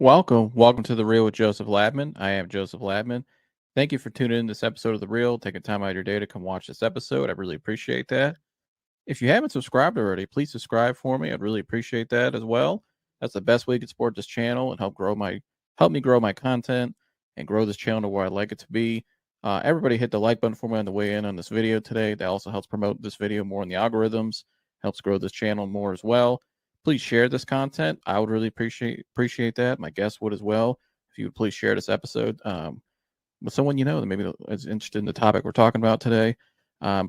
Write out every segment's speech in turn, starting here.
Welcome to The Real with Joseph Labman. I am Joseph Labman. Thank you for tuning in this episode of The Real, taking time out of your day to come watch this episode. I really appreciate that. If you haven't subscribed already, please subscribe for me. I'd really appreciate that as well. That's the best way you can support this channel and help me grow my content and grow this channel to where I'd like it to be. Everybody hit the like button for me on the way in on this video today. That also helps promote this video more in the algorithms, helps grow this channel more as well. Please share this content. I would really appreciate that. My guests would as well. If you would please share this episode with someone you know that maybe is interested in the topic we're talking about today.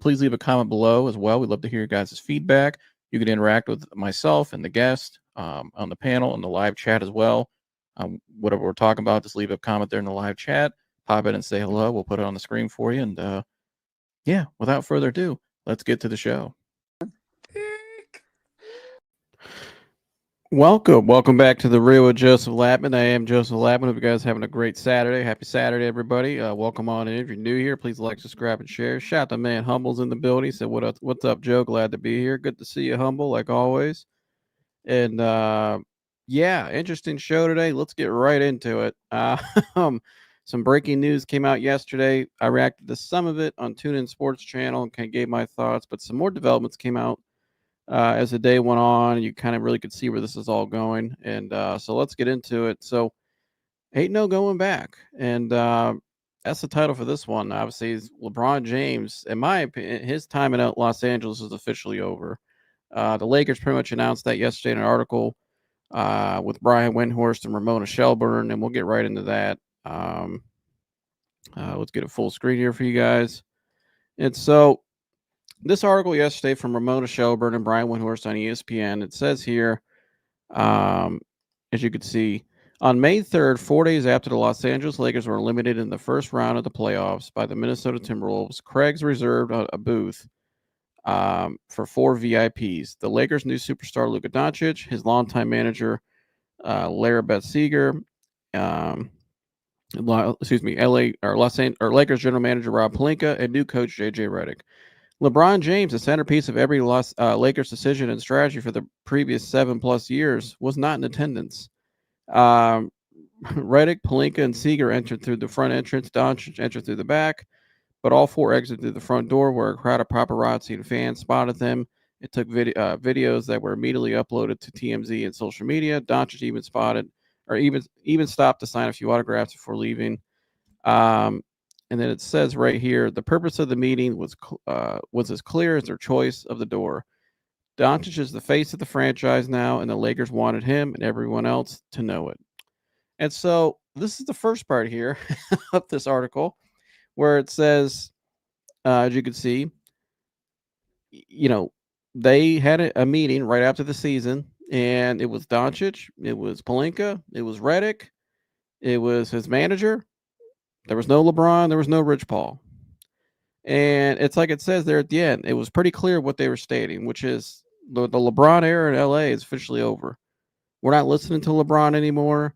Please leave a comment below as well. We'd love to hear your guys' feedback. You can interact with myself and the guest on the panel and the live chat as well. Whatever we're talking about, just leave a comment there in the live chat. Pop in and say hello. We'll put it on the screen for you. And yeah, without further ado, let's get to the show. Welcome back to The Real with Joseph Labman. I am Joseph Labman. Hope you guys are having a great Saturday. Happy Saturday, everybody. Welcome on in. If you're new here, please like, subscribe, and share. Shout out to man Humble's in the building. Said, what's up, Joe? Glad to be here. Good to see you, Humble, like always. And yeah, interesting show today. Let's get right into it. Some breaking news came out yesterday. I reacted to some of it on TuneIn Sports Channel and kind of gave my thoughts, but some more developments came out as the day went on. You kind of really could see where this is all going. And so let's get into it. So ain't no going back. And that's the title for this one. Obviously, is LeBron James. In my opinion, his time in Los Angeles is officially over. The Lakers pretty much announced that yesterday in an article with Brian Windhorst and Ramona Shelburne, and we'll get right into that. Let's get a full screen here for you guys. And so this article yesterday from Ramona Shelburne and Brian Windhorst on ESPN, it says here, as you can see, on May 3rd, 4 days after the Los Angeles Lakers were eliminated in the first round of the playoffs by the Minnesota Timberwolves, Craig's reserved a booth for 4 VIPs. The Lakers' new superstar Luka Doncic, his longtime manager Larry Seager, Lakers general manager Rob Pelinka, and new coach JJ Redick. LeBron James, the centerpiece of every Lakers decision and strategy for the previous 7+ years, was not in attendance. Redick, Pelinka, and Seager entered through the front entrance. Doncic entered through the back, but all 4 exited through the front door, where a crowd of paparazzi and fans spotted them. It took videos that were immediately uploaded to TMZ and social media. Doncic even stopped to sign a few autographs before leaving. And then it says right here, the purpose of the meeting was as clear as their choice of the door. Doncic is the face of the franchise now, and the Lakers wanted him and everyone else to know it. And so this is the first part here of this article, where it says, as you can see, they had a meeting right after the season, and it was Doncic, it was Pelinka, it was Redick, it was his manager. There was no LeBron. There was no Rich Paul. And it's like it says there at the end. It was pretty clear what they were stating, which is the LeBron era in LA is officially over. We're not listening to LeBron anymore.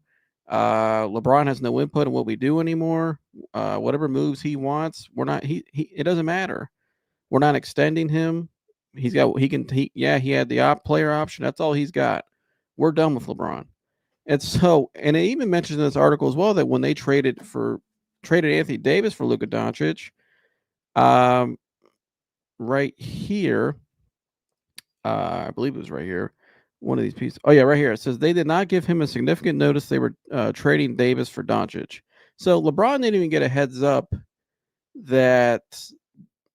LeBron has no input in what we do anymore. Whatever moves he wants, we're not. It doesn't matter. We're not extending him. He had the player option. That's all he's got. We're done with LeBron. And so, and it even mentions in this article as well that when they traded Anthony Davis for Luka Doncic, right here, I believe it was right here, one of these pieces. Oh yeah, right here. It says they did not give him a significant notice they were trading Davis for Doncic. So LeBron didn't even get a heads up that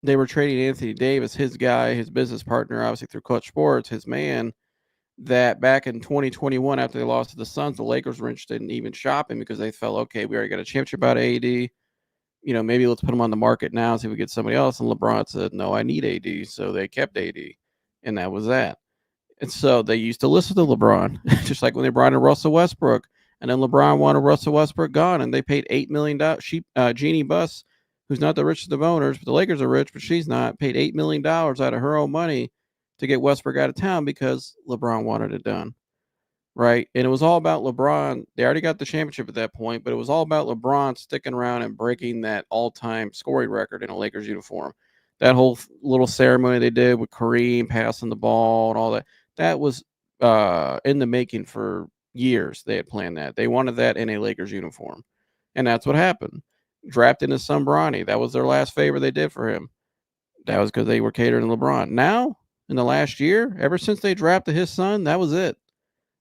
they were trading Anthony Davis, his guy, his business partner, obviously through Clutch Sports, his man, that back in 2021, after they lost to the Suns, the Lakers were interested in even shopping because they felt, okay, we already got a championship out of AD. Maybe let's put him on the market now and see if we get somebody else. And LeBron said, no, I need AD. So they kept AD. And that was that. And so they used to listen to LeBron, just like when they brought in Russell Westbrook. And then LeBron wanted Russell Westbrook gone. And they paid $8 million. Jeannie Buss, who's not the richest of owners, but the Lakers are rich, but she's not, paid $8 million out of her own money to get Westbrook out of town because LeBron wanted it done. Right. And it was all about LeBron. They already got the championship at that point, but it was all about LeBron sticking around and breaking that all-time scoring record in a Lakers uniform. That whole little ceremony they did with Kareem passing the ball and all that, that was in the making for years they had planned that. They wanted that in a Lakers uniform. And that's what happened. Drafting his son Bronny. That was their last favor they did for him. That was because they were catering to LeBron. Now, in the last year, ever since they drafted his son, that was it.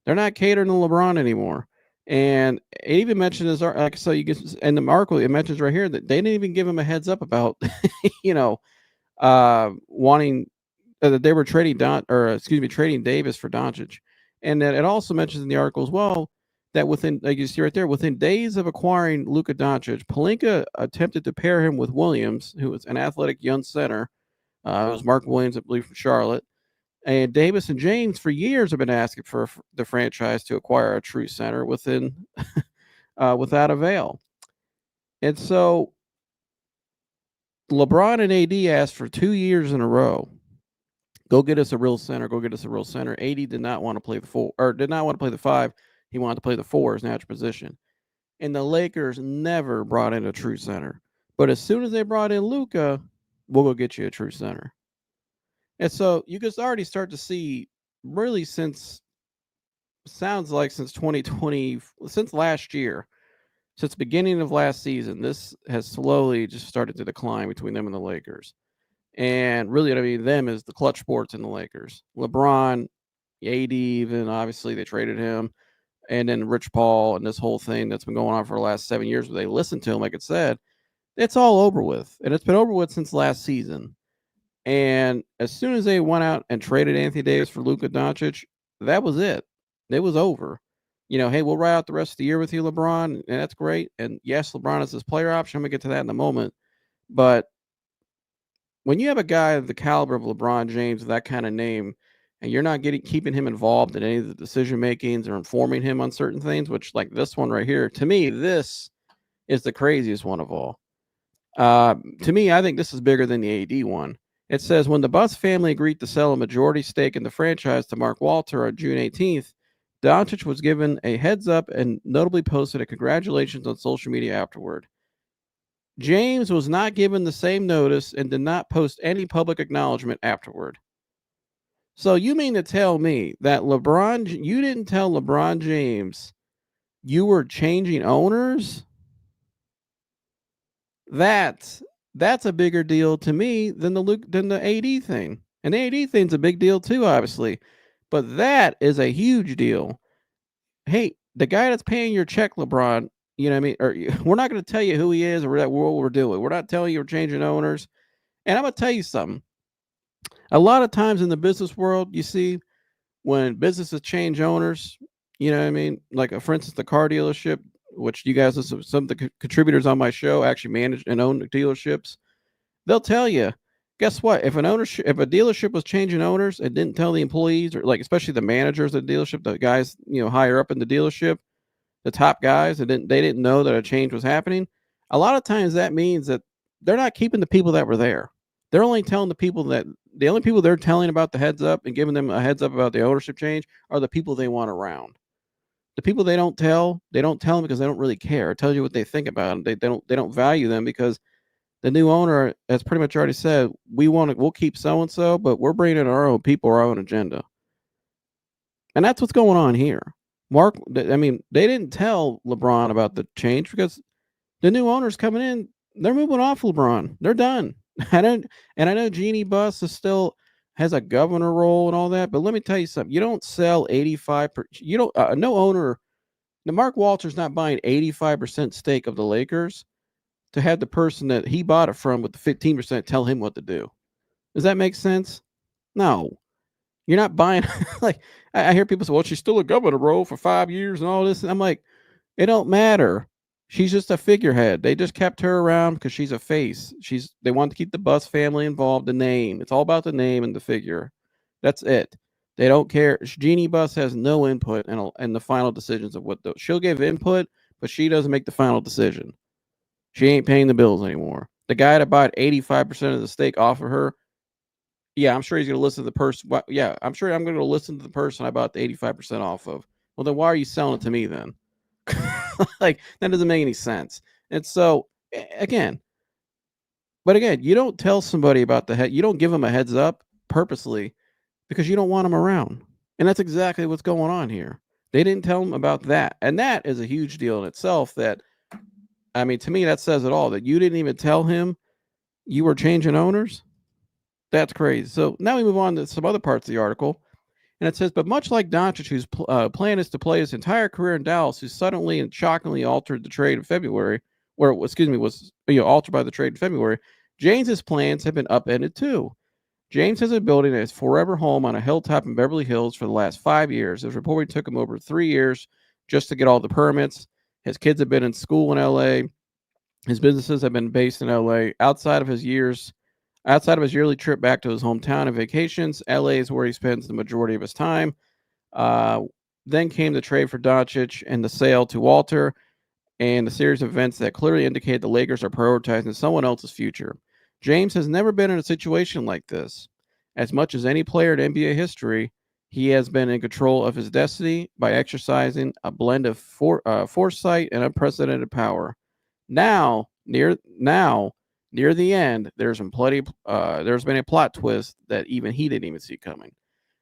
They're not catering to LeBron anymore. And it even mentioned this, like, so you get in the article, it mentions right here that they didn't even give him a heads up about, you know, wanting that they were trading trading Davis for Doncic. And that it also mentions in the article as well that within, like you see right there, within days of acquiring Luka Doncic, Pelinka attempted to pair him with Williams, who was an athletic young center. It was Mark Williams, I believe, from Charlotte. And Davis and James for years have been asking for the franchise to acquire a true center without avail. And so LeBron and AD asked for 2 years in a row, go get us a real center, go get us a real center. AD did not want to play the 4, or did not want to play the 5. He wanted to play the 4 as natural position. And the Lakers never brought in a true center. But as soon as they brought in Luka, we'll go get you a true center. And so you can already start to see, really, since 2020, since last year, since the beginning of last season, this has slowly just started to decline between them and the Lakers. And really, I mean, them is the Clutch Sports and the Lakers. LeBron, AD, even obviously they traded him, and then Rich Paul and this whole thing that's been going on for the last 7 years where they listened to him, like it said, it's all over with. And it's been over with since last season. And as soon as they went out and traded Anthony Davis for Luka Doncic, that was it. It was over. Hey, we'll ride out the rest of the year with you, LeBron, and that's great. And yes, LeBron is his player option. I'm going to get to that in a moment. But when you have a guy of the caliber of LeBron James with that kind of name, and you're not keeping him involved in any of the decision makings or informing him on certain things, which, like this one right here, to me, this is the craziest one of all. To me, I think this is bigger than the AD one. It says, when the Buss family agreed to sell a majority stake in the franchise to Mark Walter on June 18th, Doncic was given a heads up and notably posted a congratulations on social media afterward. James was not given the same notice and did not post any public acknowledgement afterward. So you mean to tell me that you didn't tell LeBron James you were changing owners? That's a bigger deal to me than the AD thing. And the AD thing's a big deal too, obviously. But that is a huge deal. Hey, the guy that's paying your check, LeBron, you know what I mean? Or we're not going to tell you who he is or what we're doing. We're not telling you we're changing owners. And I'm going to tell you something. A lot of times in the business world, you see, when businesses change owners, you know what I mean? Like, for instance, the car dealership, which you guys, some of the contributors on my show actually manage and own dealerships. They'll tell you, guess what? If a dealership was changing owners and didn't tell the employees, or like especially the managers of the dealership, the guys higher up in the dealership, the top guys, they didn't know that a change was happening. A lot of times that means that they're not keeping the people that were there. They're only telling the only people they're telling about the heads up and giving them a heads up about the ownership change are the people they want around. The people they don't tell them because they don't really care. It tells you what they think about them. They don't value them because the new owner has pretty much already said, we'll keep so-and-so, but we're bringing in our own people, our own agenda. And that's what's going on here. They didn't tell LeBron about the change because the new owner's coming in. They're moving off LeBron. They're done. I know Jeannie Buss has a governor role and all that, but let me tell you something. You don't sell 85%. You don't, no owner, Mark Walter's not buying 85% stake of the Lakers to have the person that he bought it from with the 15% tell him what to do. Does that make sense? No. You're not buying like I hear people say, well, she's still a governor role for 5 years and all this. And I'm like, it don't matter. She's just a figurehead. They just kept her around because she's a face. They want to keep the Buss family involved, the name. It's all about the name and the figure. That's it. They don't care. Jeannie Buss has no input in the final decisions of she'll give input, but she doesn't make the final decision. She ain't paying the bills anymore. The guy that bought 85% of the stake off of her, yeah, I'm sure he's going to listen to the person. Yeah, I'm sure I'm going to listen to the person I bought the 85% off of. Well, then why are you selling it to me then? Like, that doesn't make any sense. And so, again, you don't tell somebody about you don't give them a heads up purposely because you don't want them around. And that's exactly what's going on here. They didn't tell him about that. And that is a huge deal in itself. That, I mean, to me, that says it all, that you didn't even tell him you were changing owners. That's crazy. So now we move on to some other parts of the article. And it says, but much like Doncic, whose plan is to play his entire career in Dallas, who suddenly and shockingly altered the trade in February, or excuse me, was altered by the trade in February, James's plans have been upended too. James has been building his forever home on a hilltop in Beverly Hills for the last 5 years. It was reported it took him over 3 years just to get all the permits. His kids have been in school in LA. His businesses have been based in LA. Outside of his yearly trip back to his hometown and vacations, LA is where he spends the majority of his time. Uh, then came the trade for Doncic and the sale to Walter, and a series of events that clearly indicate the Lakers are prioritizing someone else's future. James has never been in a situation like this. As much as any player in NBA history, he has been in control of his destiny by exercising a blend of foresight and unprecedented power. Near the end, there's been a plot twist that even he didn't even see coming.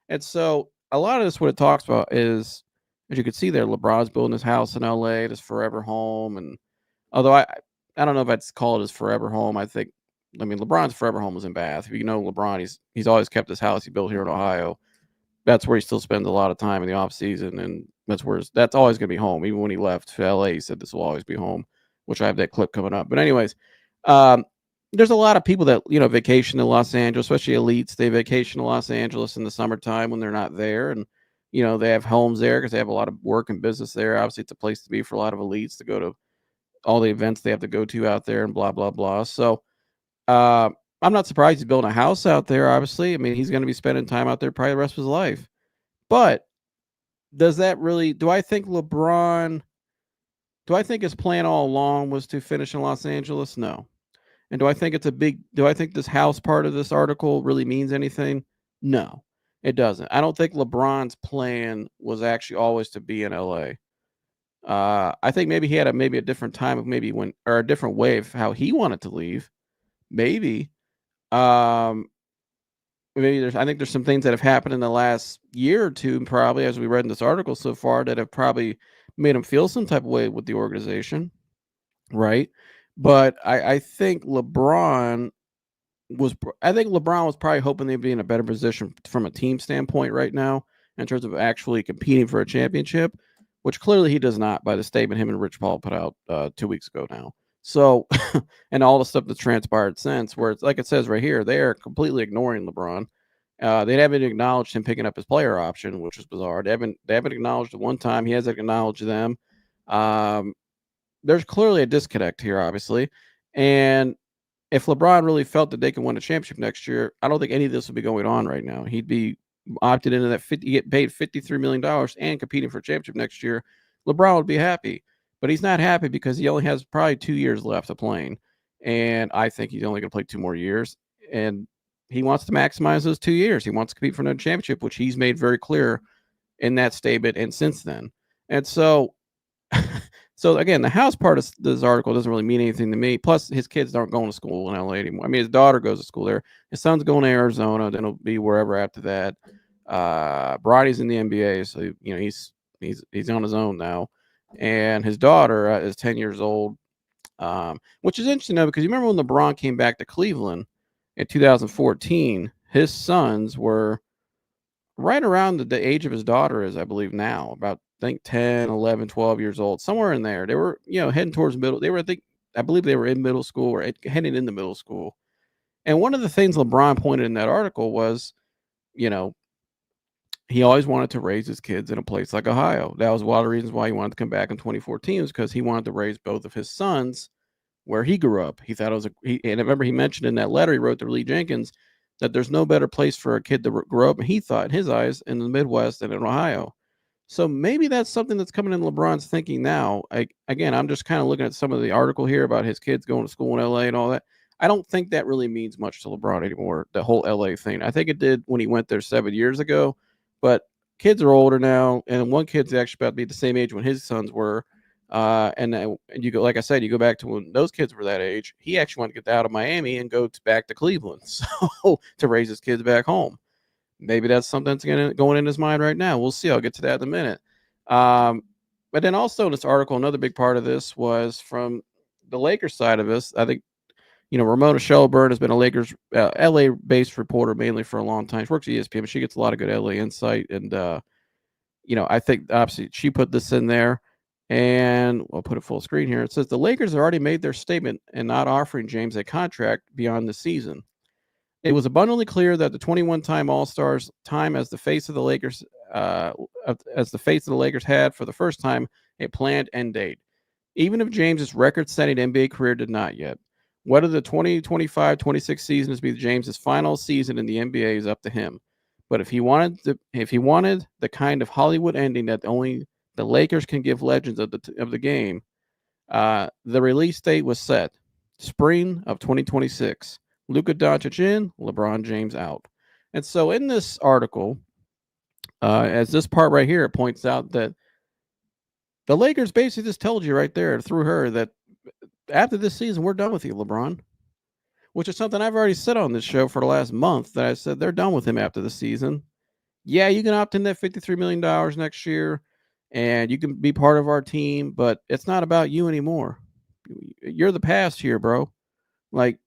And so a lot of this, what it talks about is, as you can see there, LeBron's building his house in LA, this forever home. And although I don't know if I'd call it his forever home. I mean, LeBron's forever home was in Bath. If you know LeBron, he's always kept his house he built here in Ohio. That's where he still spends a lot of time in the off season, and that's always going to be home. Even when he left for LA, he said this will always be home, which I have that clip coming up. But anyways, um, there's a lot of people that vacation to Los Angeles, especially elites. They vacation to Los Angeles in the summertime when they're not there, and they have homes there because they have a lot of work and business there. Obviously, it's a place to be for a lot of elites to go to all the events they have to go to out there and blah blah blah. So uh, I'm not surprised he's building a house out there. Obviously, I mean he's going to be spending time out there probably the rest of his life. But does that really? Do I think LeBron? Do I think his plan all along was to finish in Los Angeles? No. And do I think do I think this house part of this article really means anything? No, it doesn't. I don't think LeBron's plan was actually always to be in LA. I think maybe he had maybe a different time of or a different way of how he wanted to leave. Maybe. Um, I think there's some things that have happened in the last year or two, probably, as we read in this article so far, that have probably made him feel some type of way with the organization. Right. But I think LeBron was probably hoping they'd be in a better position from a team standpoint right now in terms of actually competing for a championship, which clearly he does not by the statement him and Rich Paul put out 2 weeks ago now. So, and all the stuff that's transpired since, where it's like it says right here, they are completely ignoring LeBron. They haven't acknowledged him picking up his player option, which is bizarre. They haven't acknowledged it one time. He hasn't acknowledged them. There's clearly a disconnect here, obviously. And if LeBron really felt that they can win a championship next year, I don't think any of this would be going on right now. He'd be opted into that get paid $53 million and competing for a championship next year. LeBron would be happy, but he's not happy because he only has probably 2 years left of playing. And I think he's only going to play 2 more years. And he wants to maximize those 2 years. He wants to compete for another championship, which he's made very clear in that statement and since then. And so, so again, the house part of this article doesn't really mean anything to me. Plus, his kids aren't going to school in LA anymore. I mean, his daughter goes to school there. His son's going to Arizona. Then he'll be wherever after that. Brodny's in the NBA, so he's on his own now. And his daughter is 10 years old, which is interesting though, because you remember when LeBron came back to Cleveland in 2014, his sons were right around the age of his daughter is, I believe now, about I think 10, 11, 12 years old, somewhere in there. They were, heading towards middle. I believe they were in middle school or heading into middle school. And one of the things LeBron pointed in that article was, he always wanted to raise his kids in a place like Ohio. That was one of the reasons why he wanted to come back in 2014 was because he wanted to raise both of his sons where he grew up. He thought it was and I remember he mentioned in that letter he wrote to Lee Jenkins that there's no better place for a kid to grow up, and he thought, in his eyes, in the Midwest than in Ohio. So maybe that's something that's coming in LeBron's thinking now. I'm just kind of looking at some of the article here about his kids going to school in LA and all that. I don't think that really means much to LeBron anymore, the whole LA thing. I think it did when he went there 7 years ago, but kids are older now, and one kid's actually about to be the same age when his sons were. And you go, like I said, you go back to when those kids were that age. He actually wanted to get out of Miami and go back to Cleveland, so to raise his kids back home. Maybe that's something that's going in his mind right now. We'll see. I'll get to that in a minute. Um, but then also in this article, another big part of this was from the Lakers side of this. I think Ramona Shelburne has been a Lakers LA based reporter mainly for a long time. She works at ESPN, but she gets a lot of good LA insight. And I think obviously she put this in there, and I'll put it full screen here. It says the Lakers have already made their statement in not offering James a contract beyond the season. It was abundantly clear that the 21-time All-Star's time as the face of the Lakers, had for the first time a planned end date, even if James's record-setting NBA career did not yet. Whether the 2025-26 season is be James's final season in the NBA is up to him. But if he wanted the kind of Hollywood ending that only the Lakers can give legends of the game, the release date was set, spring of 2026. Luka Doncic in, LeBron James out. And so in this article, as this part right here, it points out that the Lakers basically just told you right there through her that after this season, we're done with you, LeBron. Which is something I've already said on this show for the last month, that I said they're done with him after the season. Yeah, you can opt in that $53 million next year and you can be part of our team, but it's not about you anymore. You're the past here, bro. Like,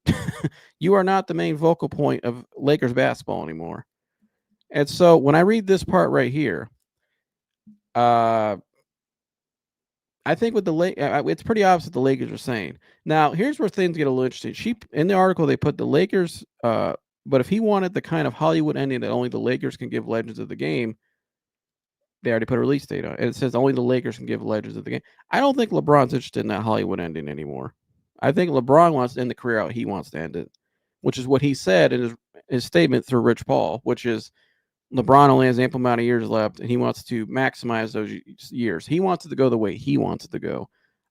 you are not the main vocal point of Lakers basketball anymore. And so when I read this part right here, I think with it's pretty obvious what the Lakers are saying. Now, here's where things get a little interesting. In the article, they put the Lakers, but if he wanted the kind of Hollywood ending that only the Lakers can give legends of the game, they already put a release date on it. And it says only the Lakers can give legends of the game. I don't think LeBron's interested in that Hollywood ending anymore. I think LeBron wants to end the career out. He wants to end it, which is what he said in his statement through Rich Paul, which is LeBron only has ample amount of years left, and he wants to maximize those years. He wants it to go the way he wants it to go.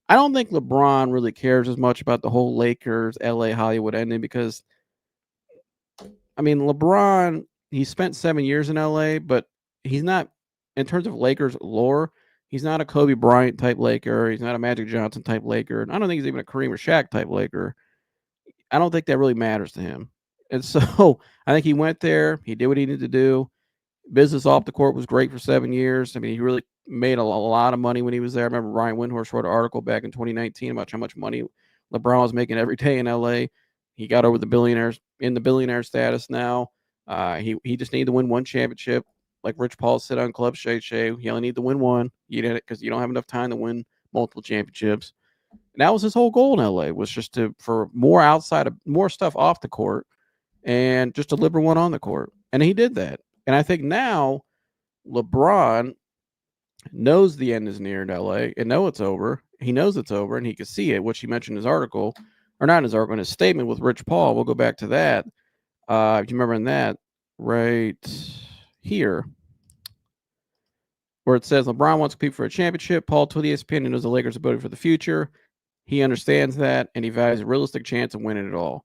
I don't think LeBron really cares as much about the whole Lakers, LA, Hollywood ending because, I mean, LeBron, he spent 7 years in LA, but he's not, in terms of Lakers lore, he's not a Kobe Bryant type Laker. He's not a Magic Johnson type Laker. I don't think he's even a Kareem or Shaq type Laker. I don't think that really matters to him. And so I think he went there. He did what he needed to do. Business off the court was great for 7 years. I mean, he really made a lot of money when he was there. I remember Ryan Windhorst wrote an article back in 2019 about how much money LeBron was making every day in LA. He got over the billionaire status now. He just needed to win one championship. Like Rich Paul said on Club Shay Shay, he only need to win one. You did it because you don't have enough time to win multiple championships. And that was his whole goal in LA, was just for more stuff off the court and just deliver one on the court. And he did that. And I think now LeBron knows the end is near in LA and know it's over. He knows it's over and he can see it, which he mentioned in his article, or not in his article, in his statement with Rich Paul. We'll go back to that. If you remember in that right here, where it says LeBron wants to compete for a championship. Paul told ESPN he knows the Lakers are building for the future. He understands that and he values a realistic chance of winning it all.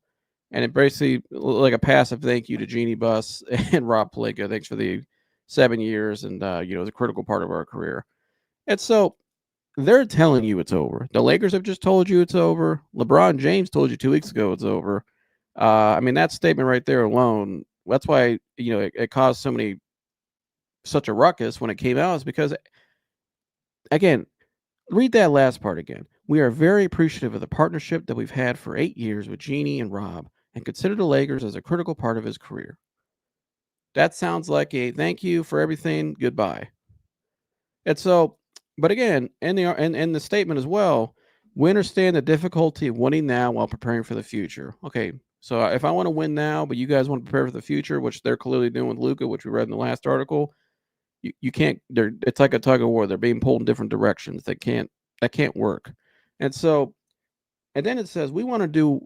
And it basically like a passive thank you to Jeannie Buss and Rob Pelinka. Thanks for the 7 years, and it was a critical part of our career. And so they're telling you it's over. The Lakers have just told you it's over. LeBron James told you 2 weeks ago it's over. I mean, that statement right there alone, that's why it caused such a ruckus when it came out, is because, again, read that last part again. We are very appreciative of the partnership that we've had for 8 years with Jeannie and Rob, and consider the Lakers as a critical part of his career. That sounds like a thank you for everything, goodbye. And so, but again, in the statement as well, we understand the difficulty of winning now while preparing for the future. Okay, so if I want to win now, but you guys want to prepare for the future, which they're clearly doing with Luka, which we read in the last article, you can't. It's like a tug of war. They're being pulled in different directions. That can't work. And so, and then it says we want to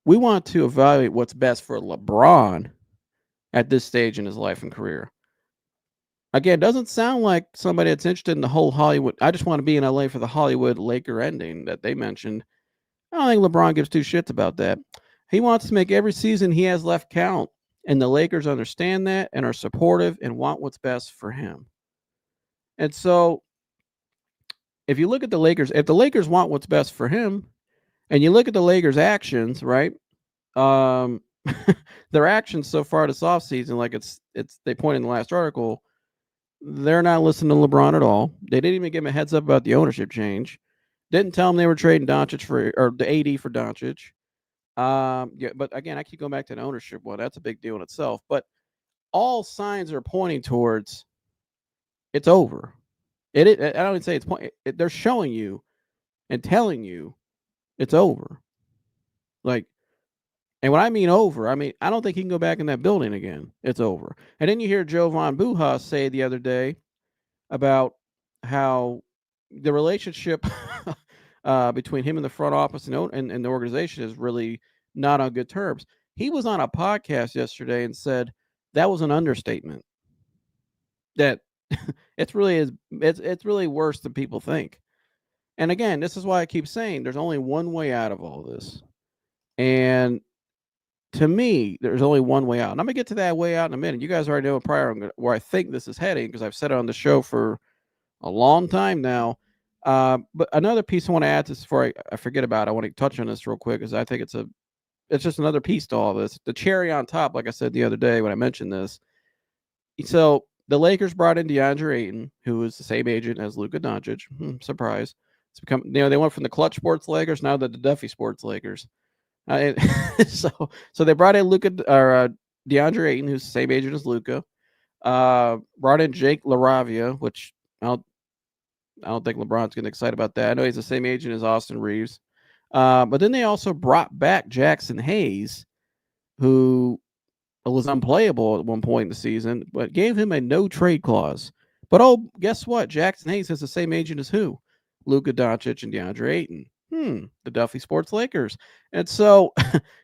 evaluate what's best for LeBron at this stage in his life and career. Again, doesn't sound like somebody that's interested in the whole Hollywood. I just want to be in LA for the Hollywood Laker ending that they mentioned. I don't think LeBron gives two shits about that. He wants to make every season he has left count. And the Lakers understand that and are supportive and want what's best for him. And so if you look at the Lakers, if the Lakers want what's best for him, and you look at the Lakers' actions, right? Their actions so far this offseason, like it's they point in the last article, They're not listening to LeBron at all. They didn't even give him a heads up about the ownership change. Didn't tell him they were trading Doncic or the AD for Doncic. Yeah, but again, I keep going back to the ownership one. That's a big deal in itself. But all signs are pointing towards it's over. I don't even say it's they're showing you and telling you it's over. Like, and when I mean over, I mean I don't think he can go back in that building again. It's over. And then you hear Joe Von Buha say the other day about how the relationship between him and the front office and the organization is really not on good terms. He was on a podcast yesterday and said that was an understatement. That it's really worse than people think. And again, this is why I keep saying there's only one way out of all this. And to me, there's only one way out. And I'm gonna get to that way out in a minute. You guys already know prior where I think this is heading because I've said it on the show for a long time now. But another piece I want to add to this before I forget about it, I want to touch on this real quick because I think it's just another piece to all this. The cherry on top, like I said the other day when I mentioned this. So the Lakers brought in DeAndre Ayton, who is the same agent as Luka Doncic. Surprise! It's become they went from the Clutch Sports Lakers now to the Duffy Sports Lakers. So they brought in DeAndre Ayton, who's the same agent as Luka. Brought in Jake LaRavia, which I don't think LeBron's getting excited about that. I know he's the same agent as Austin Reeves. But then they also brought back Jackson Hayes, who was unplayable at one point in the season, but gave him a no trade clause. But guess what? Jackson Hayes has the same agent as who? Luka Doncic and DeAndre Ayton. The Duffy Sports Lakers. And so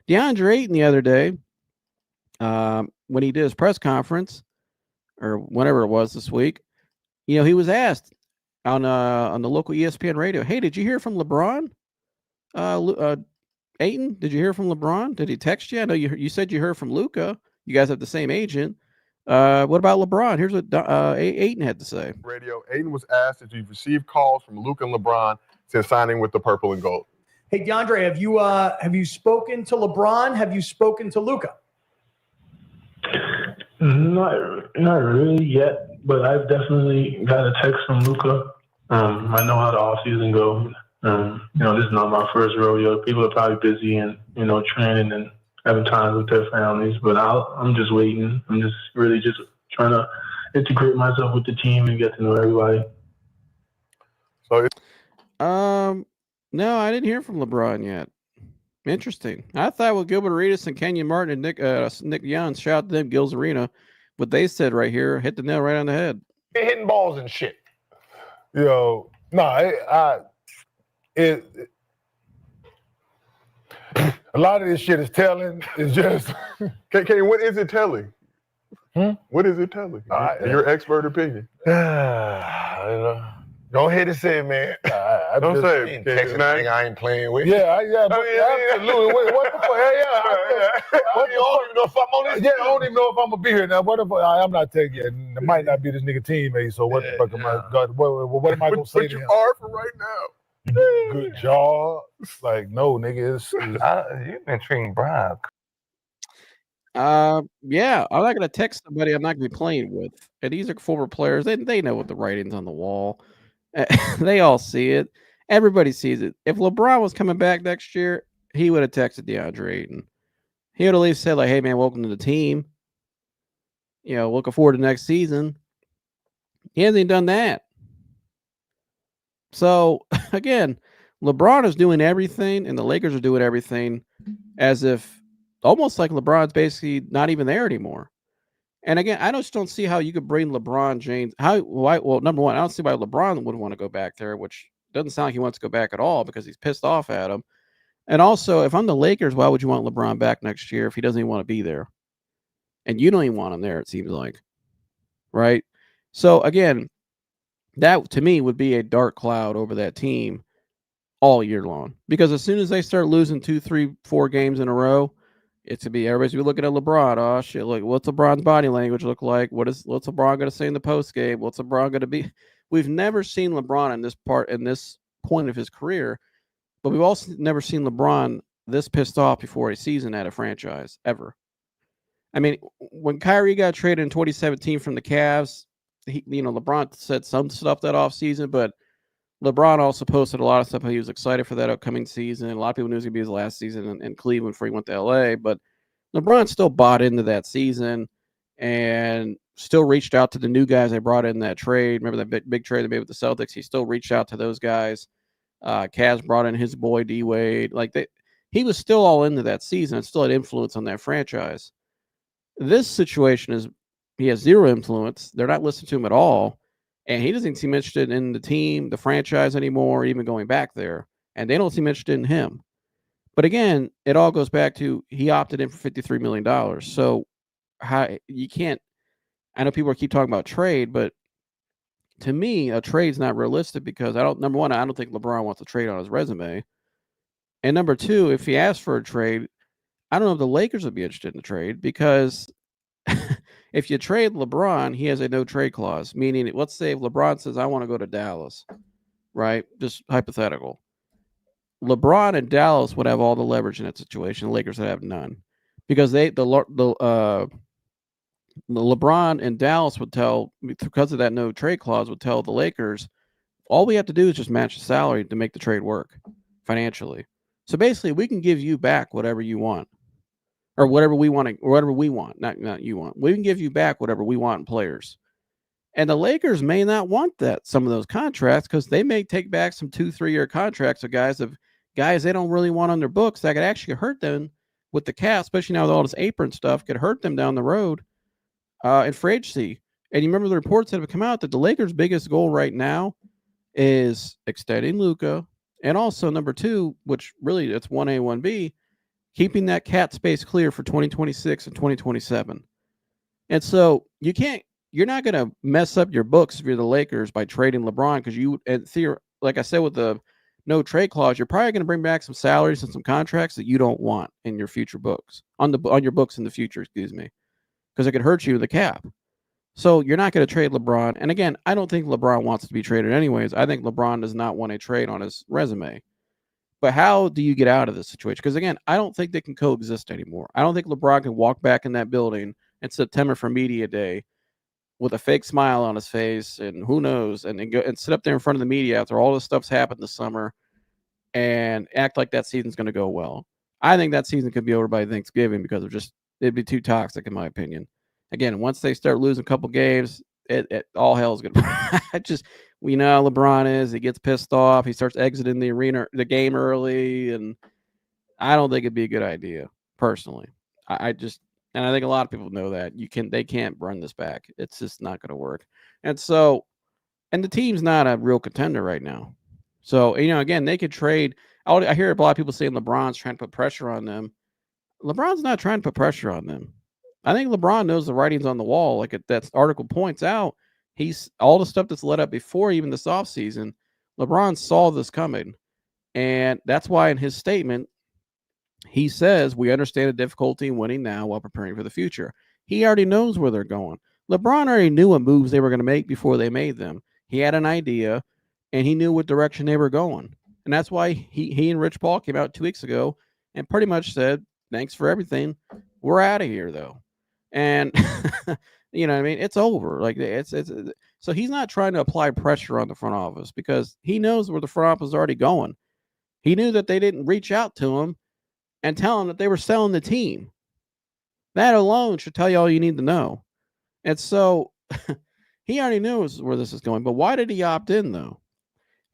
DeAndre Ayton the other day, when he did his press conference, or whenever it was this week, he was asked on the local ESPN radio, "Hey, did you hear from LeBron? Ayton, did you hear from LeBron? Did he text you? I know you said you heard from Luka. You guys have the same agent. What about LeBron? Here's what Ayton had to say." Radio. Ayton was asked if you've received calls from Luka and LeBron since signing with the Purple and Gold. Hey, DeAndre, have you spoken to LeBron? Have you spoken to Luka? Not really yet, but I've definitely got a text from Luka. I know how the offseason goes. This is not my first rodeo. People are probably busy and, training and having time with their families, but I'm just waiting. I'm just really just trying to integrate myself with the team and get to know everybody. So, no, I didn't hear from LeBron yet. Interesting. I thought with Gilbert Arenas and Kenyon Martin and Nick Young, shout out to them, Gills Arena, what they said right here hit the nail right on the head. Hitting balls and shit. a lot of this shit is telling. It's just, what is it telling? What is it telling? Your expert opinion. Go ahead and say it, man. Don't say it. I ain't playing with. Absolutely. What the fuck? I don't even know if I'm on this. Yeah, I don't even know if I'm gonna be here now. What if I'm not taking it? It might not be this nigga teammate. So what the fuck am I? What am I gonna say to him? But you are for right now. Good job. Like, no, nigga. You've been treating Brian. Yeah, I'm not gonna text somebody I'm not gonna be playing with. And these are former players. They know what the writing's on the wall. They all see it. Everybody sees it. If LeBron was coming back next year, he would have texted DeAndre Ayton. He would at least said, like, "Hey man, welcome to the team. Looking forward to next season." He hasn't even done that. So again, LeBron is doing everything, and the Lakers are doing everything as if almost like LeBron's basically not even there anymore. And again, I just don't see how you could bring LeBron James. Well, number one, I don't see why LeBron would want to go back there, which doesn't sound like he wants to go back at all because he's pissed off at him. And also, if I'm the Lakers, why would you want LeBron back next year if he doesn't even want to be there? And you don't even want him there, it seems like. Right? So again, that to me would be a dark cloud over that team all year long. Because as soon as they start losing 2, 3, 4 games in a row, it's to be everybody's gonna be looking at LeBron. Oh shit! Look, what's LeBron's body language look like? What's LeBron gonna say in the post game? What's LeBron gonna be? We've never seen LeBron in this point of his career, but we've also never seen LeBron this pissed off before a season at a franchise ever. I mean, when Kyrie got traded in 2017 from the Cavs, LeBron said some stuff that offseason, but LeBron also posted a lot of stuff how he was excited for that upcoming season. A lot of people knew it was going to be his last season in Cleveland before he went to LA, but LeBron still bought into that season and still reached out to the new guys they brought in that trade. Remember that big trade they made with the Celtics? He still reached out to those guys. Kaz brought in his boy D Wade. He was still all into that season and still had influence on that franchise. This situation is he has zero influence. They're not listening to him at all. And he doesn't seem interested in the team, the franchise anymore, even going back there. And they don't seem interested in him. But again, it all goes back to he opted in for $53 million. So you can't, I know people keep talking about trade, but to me, a trade's not realistic because number one, I don't think LeBron wants a trade on his resume. And number two, if he asks for a trade, I don't know if the Lakers would be interested in the trade because if you trade LeBron, he has a no trade clause, meaning let's say if LeBron says, I want to go to Dallas, right? Just hypothetical. LeBron and Dallas would have all the leverage in that situation. The Lakers would have none because the LeBron and Dallas would tell, because of that no trade clause, would tell the Lakers, all we have to do is just match the salary to make the trade work financially. So basically, we can give you back whatever you want. Or whatever we want, not you want. We can give you back whatever we want in players. And the Lakers may not want that, some of those contracts, because they may take back some 2-3 year contracts of guys they don't really want on their books that could actually hurt them with the cap, especially now with all this apron stuff, could hurt them down the road in free agency. And you remember the reports that have come out that the Lakers' biggest goal right now is extending Luka, and also number two, which really it's 1A, 1B, keeping that cap space clear for 2026 and 2027. And so you're not going to mess up your books if you're the Lakers by trading LeBron because like I said, with the no trade clause, you're probably going to bring back some salaries and some contracts that you don't want in your future books, on your books in the future, excuse me, because it could hurt you with the cap. So you're not going to trade LeBron. And again, I don't think LeBron wants to be traded anyways. I think LeBron does not want a trade on his resume. But how do you get out of this situation? Because, again, I don't think they can coexist anymore. I don't think LeBron can walk back in that building in September for media day with a fake smile on his face and who knows, and go and sit up there in front of the media after all this stuff's happened this summer and act like that season's going to go well. I think that season could be over by Thanksgiving because it'd be too toxic in my opinion. Again, once they start losing a couple games, it all hell's going to we know how LeBron is. He gets pissed off. He starts exiting the game early, and I don't think it'd be a good idea, personally. And I think a lot of people know that they can't run this back. It's just not going to work. And the team's not a real contender right now. So, again, they could trade. I hear a lot of people saying LeBron's trying to put pressure on them. LeBron's not trying to put pressure on them. I think LeBron knows the writing's on the wall. Like that article points out, he's all the stuff that's led up before even this offseason. LeBron saw this coming. And that's why in his statement, he says, we understand the difficulty in winning now while preparing for the future. He already knows where they're going. LeBron already knew what moves they were going to make before they made them. He had an idea, and he knew what direction they were going. And that's why he and Rich Paul came out 2 weeks ago and pretty much said, thanks for everything. We're out of here, though. And you know what I mean? It's over. Like so he's not trying to apply pressure on the front office because he knows where the front office is already going. He knew that they didn't reach out to him and tell him that they were selling the team. That alone should tell you all you need to know. And so he already knew where this is going. But why did he opt in, though?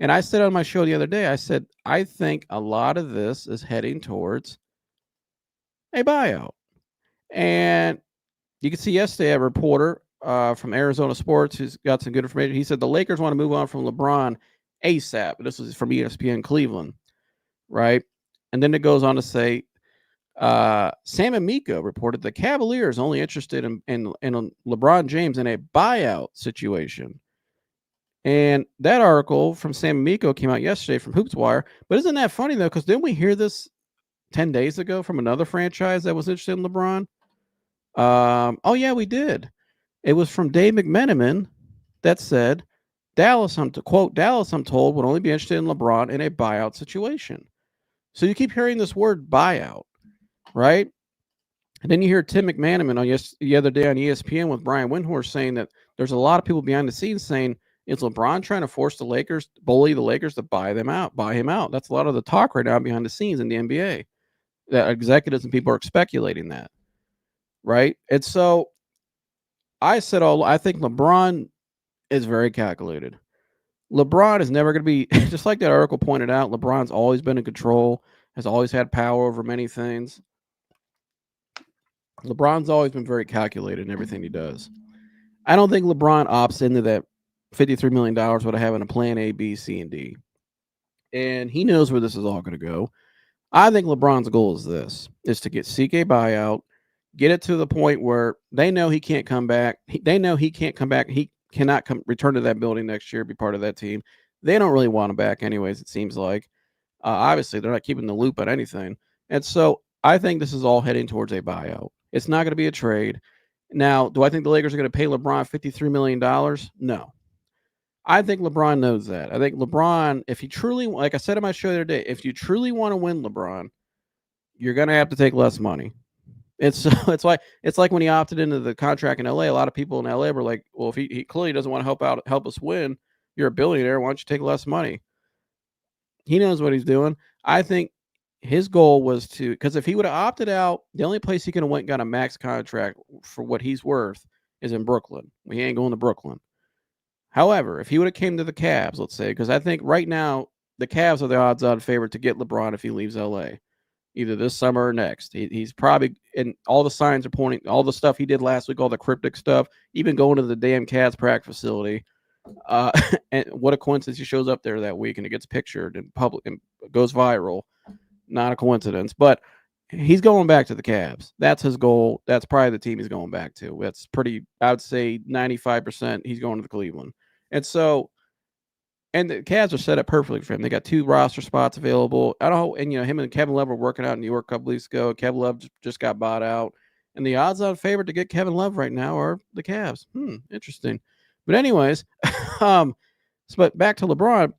And I said on my show the other day, I said, I think a lot of this is heading towards a buyout. And you can see yesterday a reporter from Arizona Sports who's got some good information. He said the Lakers want to move on from LeBron ASAP. This was from ESPN Cleveland, right? And then it goes on to say, Sam Amico reported the Cavaliers only interested in LeBron James in a buyout situation. And that article from Sam Amico came out yesterday from HoopsWire. But isn't that funny, though? Because didn't we hear this 10 days ago from another franchise that was interested in LeBron? Oh, yeah, we did. It was from Dave McMenamin that said, Dallas, I'm told, would only be interested in LeBron in a buyout situation. So you keep hearing this word buyout, right? And then you hear Tim McManaman the other day on ESPN with Brian Windhorst saying that there's a lot of people behind the scenes saying, is LeBron trying to force the Lakers, bully the Lakers to buy him out? That's a lot of the talk right now behind the scenes in the NBA. That executives and people are speculating that, right? And so I think LeBron is very calculated. LeBron is never going to be, just like that article pointed out, LeBron's always been in control, has always had power over many things. LeBron's always been very calculated in everything he does. I don't think LeBron opts into that $53 million what I have in a plan A, B, C, and D. And he knows where this is all going to go. I think LeBron's goal is to get CK buyout, get it to the point where they know he can't come back. They know he can't come back. He cannot return to that building next year, be part of that team. They don't really want him back anyways, it seems like. Obviously, they're not keeping the loop on anything. And so I think this is all heading towards a buyout. It's not going to be a trade. Now, do I think the Lakers are going to pay LeBron $53 million? No. I think LeBron knows that. I think LeBron, if he truly, like I said in my show the other day, if you truly want to win LeBron, you're going to have to take less money. It's like when he opted into the contract in LA, a lot of people in LA were like, well, if he clearly doesn't want to help us win, you're a billionaire, why don't you take less money? He knows what he's doing. I think his goal was because if he would have opted out, the only place he could have went and got a max contract for what he's worth is in Brooklyn. He ain't going to Brooklyn. However, if he would have came to the Cavs, let's say, because I think right now the Cavs are the odds-on favorite to get LeBron if he leaves LA, either this summer or next. He's probably, and all the signs are pointing, all the stuff he did last week, all the cryptic stuff, even going to the damn Cavs practice facility. And what a coincidence he shows up there that week and it gets pictured in public and goes viral. Not a coincidence, but he's going back to the Cavs. That's his goal. That's probably the team he's going back to. That's pretty, I would say 95% he's going to the Cleveland. And so, and the Cavs are set up perfectly for him. They got 2 roster spots available. I don't know, and him and Kevin Love were working out in New York a couple weeks ago. Kevin Love just got bought out. And the odds-on favorite to get Kevin Love right now are the Cavs. Interesting. But anyways, but back to LeBron.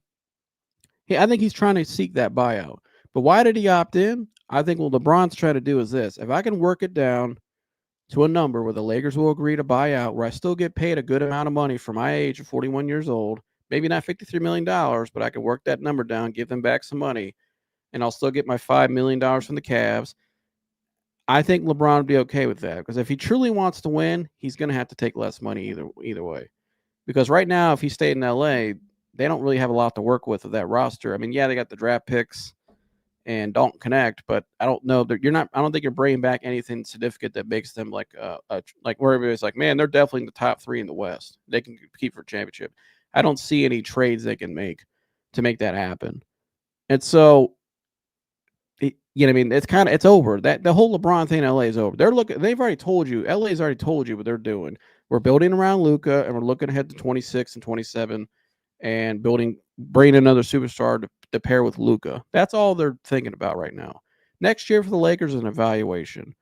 I think he's trying to seek that buyout. But why did he opt in? I think what LeBron's trying to do is this. If I can work it down to a number where the Lakers will agree to buy out, where I still get paid a good amount of money for my age of 41 years old, maybe not $53 million, but I can work that number down, give them back some money, and I'll still get my $5 million from the Cavs. I think LeBron would be okay with that because if he truly wants to win, he's going to have to take less money either way. Because right now, if he stayed in LA, they don't really have a lot to work with that roster. I mean, yeah, they got the draft picks and don't connect, but I don't know that I don't think you're bringing back anything significant that makes them like where everybody's like, man, they're definitely in the top 3 in the West. They can compete for a championship. I don't see any trades they can make to make that happen. And so, you know what I mean? It's over. That the whole LeBron thing in LA is over. They've already told you, LA's already told you what they're doing. We're building around Luka and we're looking ahead to 26 and 27 and bringing another superstar to pair with Luka. That's all they're thinking about right now. Next year for the Lakers is an evaluation.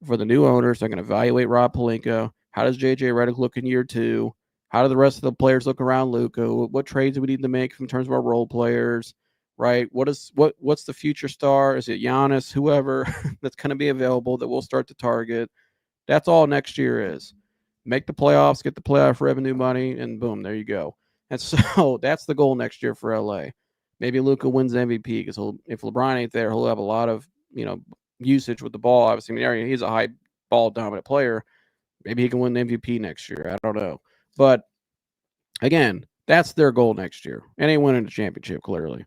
For the new owners, they're going to evaluate Rob Pelinka. How does JJ Redick look in year 2? How do the rest of the players look around Luka? What trades do we need to make in terms of our role players? Right? What's the future star? Is it Giannis? Whoever that's going to be available that we'll start to target. That's all next year is. Make the playoffs, get the playoff revenue money, and boom, there you go. And so that's the goal next year for LA. Maybe Luka wins MVP because if LeBron ain't there, he'll have a lot of usage with the ball. Obviously, he's a high ball dominant player. Maybe he can win the MVP next year. I don't know, but again, that's their goal next year, and ain't winning a championship clearly.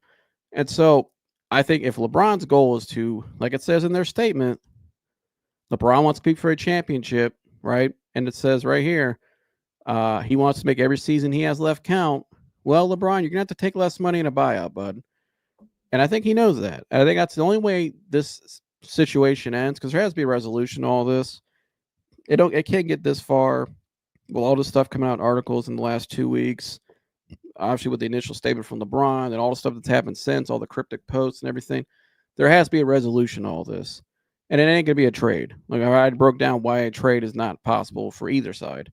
And so I think if LeBron's goal is to, like it says in their statement, LeBron wants to compete for a championship, right? And it says right here, he wants to make every season he has left count. Well, LeBron, you're going to have to take less money in a buyout, bud. And I think he knows that. I think that's the only way this situation ends because there has to be a resolution to all this. It can't get this far. Well, all this stuff coming out in articles in the last 2 weeks, obviously with the initial statement from LeBron and all the stuff that's happened since, all the cryptic posts and everything, there has to be a resolution to all this. And it ain't going to be a trade. Like I broke down why a trade is not possible for either side.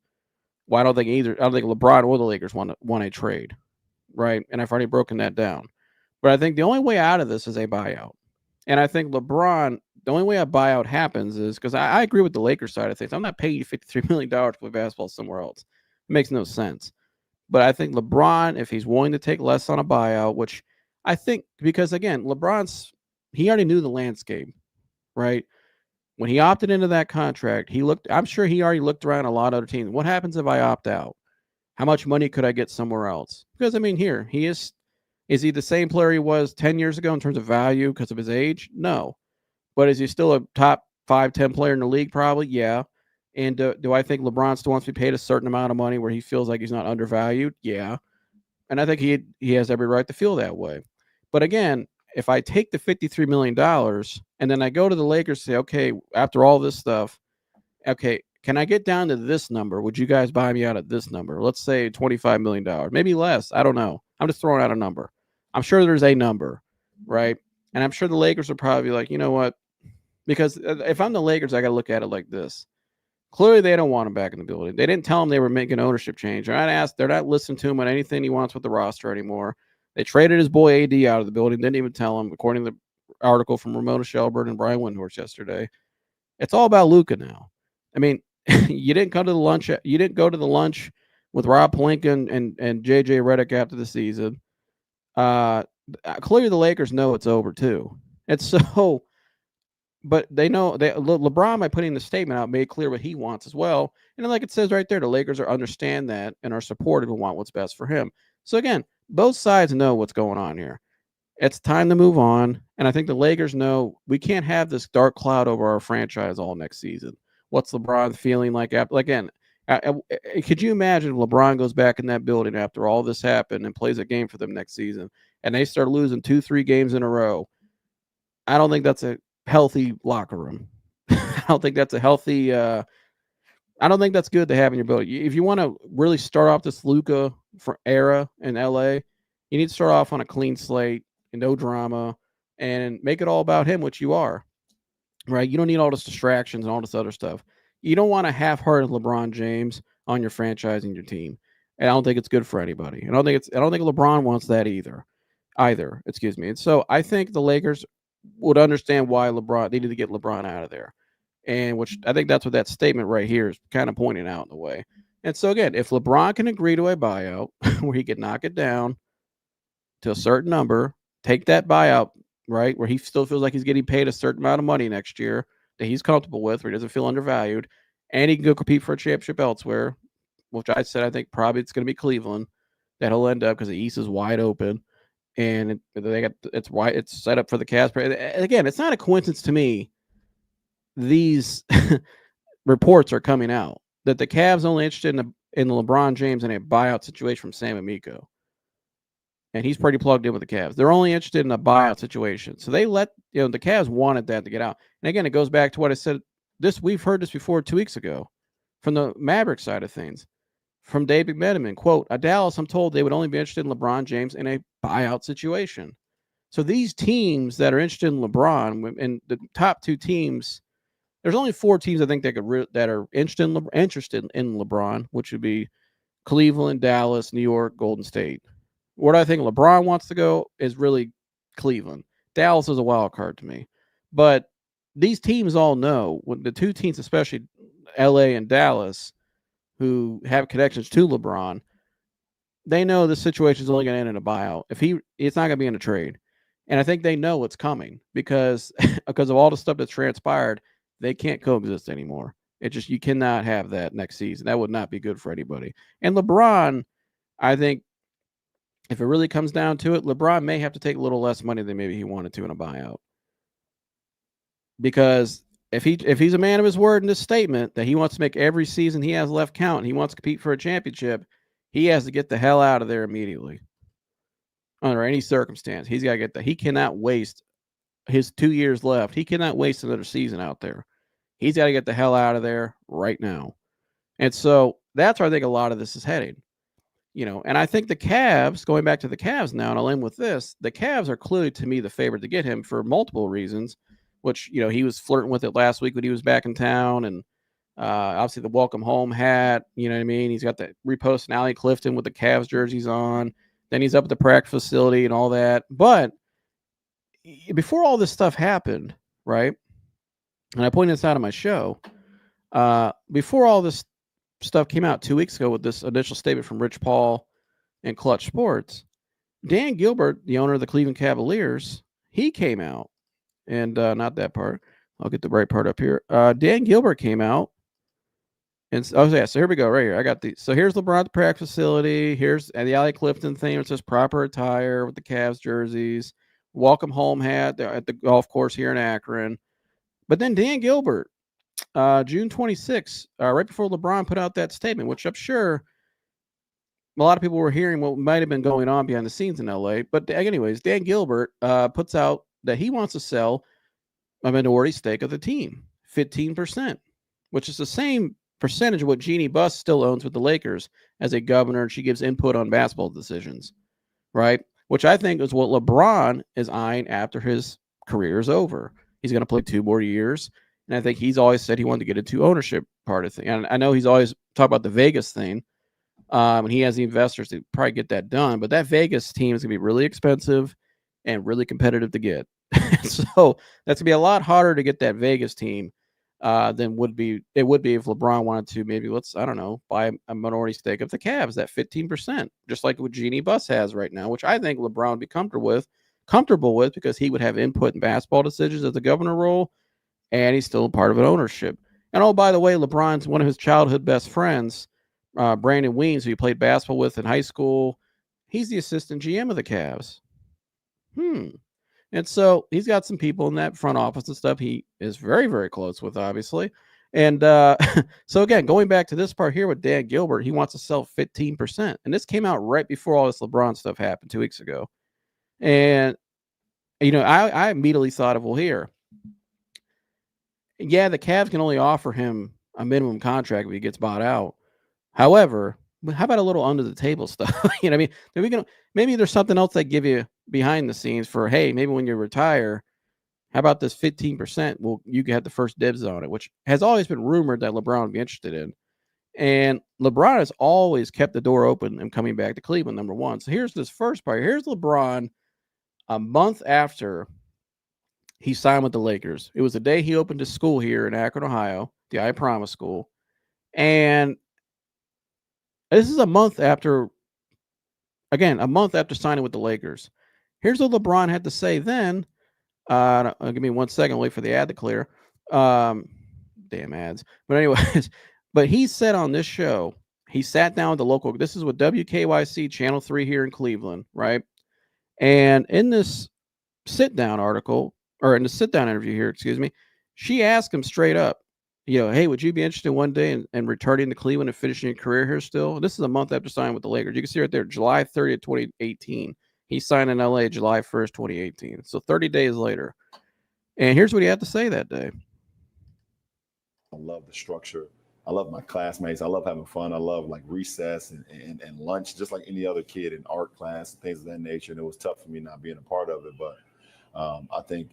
Why I don't think LeBron or the Lakers want a trade, right? And I've already broken that down. But I think the only way out of this is a buyout. And I think LeBron, the only way a buyout happens is because I agree with the Lakers side of things. I'm not paying you $53 million to play basketball somewhere else. It makes no sense. But I think LeBron, if he's willing to take less on a buyout, which I think, because again, he already knew the landscape, right? When he opted into that contract, I'm sure he already looked around a lot of other teams. What happens if I opt out? How much money could I get somewhere else? Because I mean, here he is he the same player he was 10 years ago in terms of value because of his age? No. But is he still a top 5, 10 player in the league? Probably, yeah. And do I think LeBron still wants to be paid a certain amount of money where he feels like he's not undervalued? Yeah. And I think he has every right to feel that way. But again, if I take the $53 million and then I go to the Lakers and say, okay, after all this stuff, okay, can I get down to this number? Would you guys buy me out at this number? Let's say $25 million, maybe less. I don't know. I'm just throwing out a number. I'm sure there's a number, right? And I'm sure the Lakers are probably like, you know what? Because if I'm the Lakers, I got to look at it like this. Clearly, they don't want him back in the building. They didn't tell him they were making an ownership change. They're not listening to him on anything he wants with the roster anymore. They traded his boy AD out of the building. Didn't even tell him, according to the article from Ramona Shelburne and Brian Windhorst yesterday. It's all about Luka now. I mean, you didn't go to the lunch. You didn't go to the lunch with Rob Pelinka and JJ Redick after the season. Clearly, the Lakers know it's over too. It's so. But they know LeBron, by putting the statement out, made clear what he wants as well. And then, like it says right there, the Lakers understand that and are supportive and want what's best for him. So again, both sides know what's going on here. It's time to move on. And I think the Lakers know we can't have this dark cloud over our franchise all next season. What's LeBron feeling like? Again, could you imagine if LeBron goes back in that building after all this happened and plays a game for them next season and they start losing 2-3 games in a row? I don't think that's a healthy locker room. I don't think that's a healthy I don't think that's good to have in your building. If you want to really start off this Luka era in LA, you need to start off on a clean slate and no drama and make it all about him, which you are. Right? You don't need all this distractions and all this other stuff. You don't want a half-hearted LeBron James on your franchise and your team. And I don't think it's good for anybody. I don't think LeBron wants that either. Excuse me. And so I think the Lakers would understand why LeBron needed to get LeBron out of there. And which I think that's what that statement right here is kind of pointing out in a way. And so again, if LeBron can agree to a buyout where he can knock it down to a certain number, take that buyout, right, where he still feels like he's getting paid a certain amount of money next year that he's comfortable with, where he doesn't feel undervalued, and he can go compete for a championship elsewhere, which I said I think probably it's going to be Cleveland that he'll end up because the East is wide open. And it's set up for the Cavs. Again, it's not a coincidence to me. These reports are coming out that the Cavs only interested in LeBron James in a buyout situation from Sam Amico, and he's pretty plugged in with the Cavs. They're only interested in a buyout situation, so the Cavs wanted that to get out. And again, it goes back to what I said. We've heard this before 2 weeks ago from the Maverick side of things. From Dave McMenamin, quote, at Dallas, I'm told they would only be interested in LeBron James in a buyout situation. So these teams that are interested in LeBron, and the top 2 teams, there's only 4 teams I think that are interested in LeBron, which would be Cleveland, Dallas, New York, Golden State. Where I think LeBron wants to go is really Cleveland. Dallas is a wild card to me. But these teams all know, the 2 teams, especially LA and Dallas, who have connections to LeBron, they know the situation is only going to end in a buyout. It's not going to be in a trade. And I think they know what's coming because of all the stuff that's transpired, they can't coexist anymore. You cannot have that next season. That would not be good for anybody. And LeBron, I think if it really comes down to it, LeBron may have to take a little less money than maybe he wanted to in a buyout. Because if he's a man of his word in this statement that he wants to make every season he has left count, and he wants to compete for a championship, he has to get the hell out of there immediately. Under any circumstance, he's got to get that. He cannot waste his 2 years left. He cannot waste another season out there. He's got to get the hell out of there right now. And so that's where I think a lot of this is heading. And I think the Cavs, going back to the Cavs now, and I'll end with this, the Cavs are clearly, to me, the favorite to get him for multiple reasons, which, he was flirting with it last week when he was back in town. And obviously the welcome home hat, you know what I mean? He's got the repost Allie Clifton with the Cavs jerseys on. Then he's up at the practice facility and all that. But before all this stuff happened, right, and I pointed this out on my show, before all this stuff came out 2 weeks ago with this initial statement from Rich Paul and Clutch Sports, Dan Gilbert, the owner of the Cleveland Cavaliers, he came out, and not that part. I'll get the right part up here. Dan Gilbert came out, and so here we go, right here. I got these. So here's LeBron at the practice facility. Here's the Allie Clifton thing. It says proper attire with the Cavs jerseys. Welcome home hat at the golf course here in Akron. But then Dan Gilbert, June 26th, right before LeBron put out that statement, which I'm sure a lot of people were hearing what might have been going on behind the scenes in LA. But anyways, Dan Gilbert puts out that he wants to sell a minority stake of the team, 15%, which is the same percentage of what Jeannie Buss still owns with the Lakers as a governor, and she gives input on basketball decisions, right? Which I think is what LeBron is eyeing after his career is over. He's going to play 2 more years, and I think he's always said he wanted to get into ownership part of the thing. And I know he's always talked about the Vegas thing, and he has the investors to probably get that done. But that Vegas team is going to be really expensive and really competitive to get. So that's going to be a lot harder to get that Vegas team than it would be if LeBron wanted to maybe, buy a minority stake of the Cavs, that 15%, just like what Jeannie Buss has right now, which I think LeBron would be comfortable with because he would have input in basketball decisions as the governor role, and he's still a part of an ownership. And oh, by the way, LeBron's one of his childhood best friends, Brandon Weems, who he played basketball with in high school. He's the assistant GM of the Cavs. And so he's got some people in that front office and stuff he is very, very close with, obviously. And so, again, going back to this part here with Dan Gilbert, he wants to sell 15%. And this came out right before all this LeBron stuff happened 2 weeks ago. And, I immediately thought of, well, here, yeah, the Cavs can only offer him a minimum contract if he gets bought out. However, how about a little under the table stuff? You know what I mean? Maybe there's something else they give you behind the scenes for, hey, maybe when you retire, how about this 15%? Well, you can have the first dibs on it, which has always been rumored that LeBron would be interested in. And LeBron has always kept the door open and coming back to Cleveland, number one. So here's this first part. Here's LeBron a month after he signed with the Lakers. It was the day he opened his school here in Akron, Ohio, the I Promise School. And this is a month after signing with the Lakers. Here's what LeBron had to say then. Give me 1 second. Wait for the ad to clear. Damn ads. But anyways, but he said on this show, he sat down with the local. This is with WKYC Channel 3 here in Cleveland, right? And in this sit-down article, or in the sit-down interview here, she asked him straight up, hey, would you be interested one day in returning to Cleveland and finishing your career here still? This is a month after signing with the Lakers. You can see right there, July 30th, 2018. He signed in LA July 1st, 2018. So 30 days later. And here's what he had to say that day. I love the structure. I love my classmates. I love having fun. I love like recess and lunch, just like any other kid in art class and things of that nature. And it was tough for me not being a part of it. But I think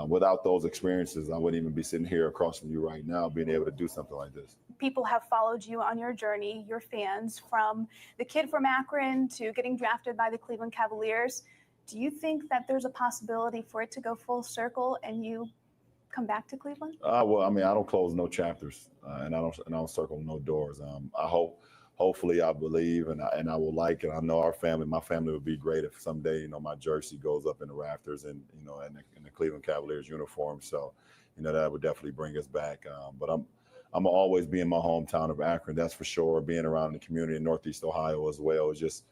without those experiences, I wouldn't even be sitting here across from you right now, being able to do something like this. People have followed you on your journey, your fans, from the kid from Akron to getting drafted by the Cleveland Cavaliers. Do you think that there's a possibility for it to go full circle and you come back to Cleveland? Well, I mean, I don't close no chapters, and I don't circle no doors. Hopefully, I believe, and I will like it. I know my family would be great if someday, my jersey goes up in the rafters and, in the Cleveland Cavaliers uniform. So, that would definitely bring us back. But I'm always be in my hometown of Akron. That's for sure. Being around the community in Northeast Ohio as well. It's just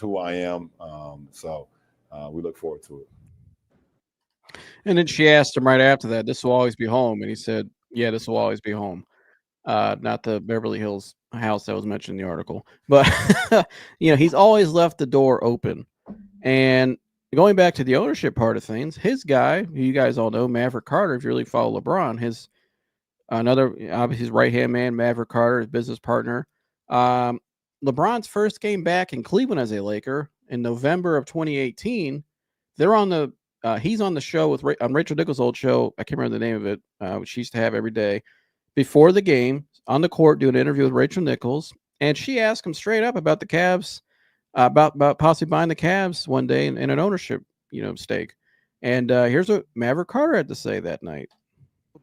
who I am. So we look forward to it. And then she asked him right after that, this will always be home. And he said, yeah, this will always be home. Not the Beverly Hills house that was mentioned in the article. But, he's always left the door open. And going back to the ownership part of things, his guy, who you guys all know, Maverick Carter, if you really follow LeBron, his right-hand man, Maverick Carter, his business partner. LeBron's first game back in Cleveland as a Laker in November of 2018, he's on the show on Rachel Nichols' old show. I can't remember the name of it, which she used to have every day before the game on the court, doing an interview with Rachel Nichols. And she asked him straight up about the Cavs, about possibly buying the Cavs one day in an ownership, stake. And here's what Maverick Carter had to say that night.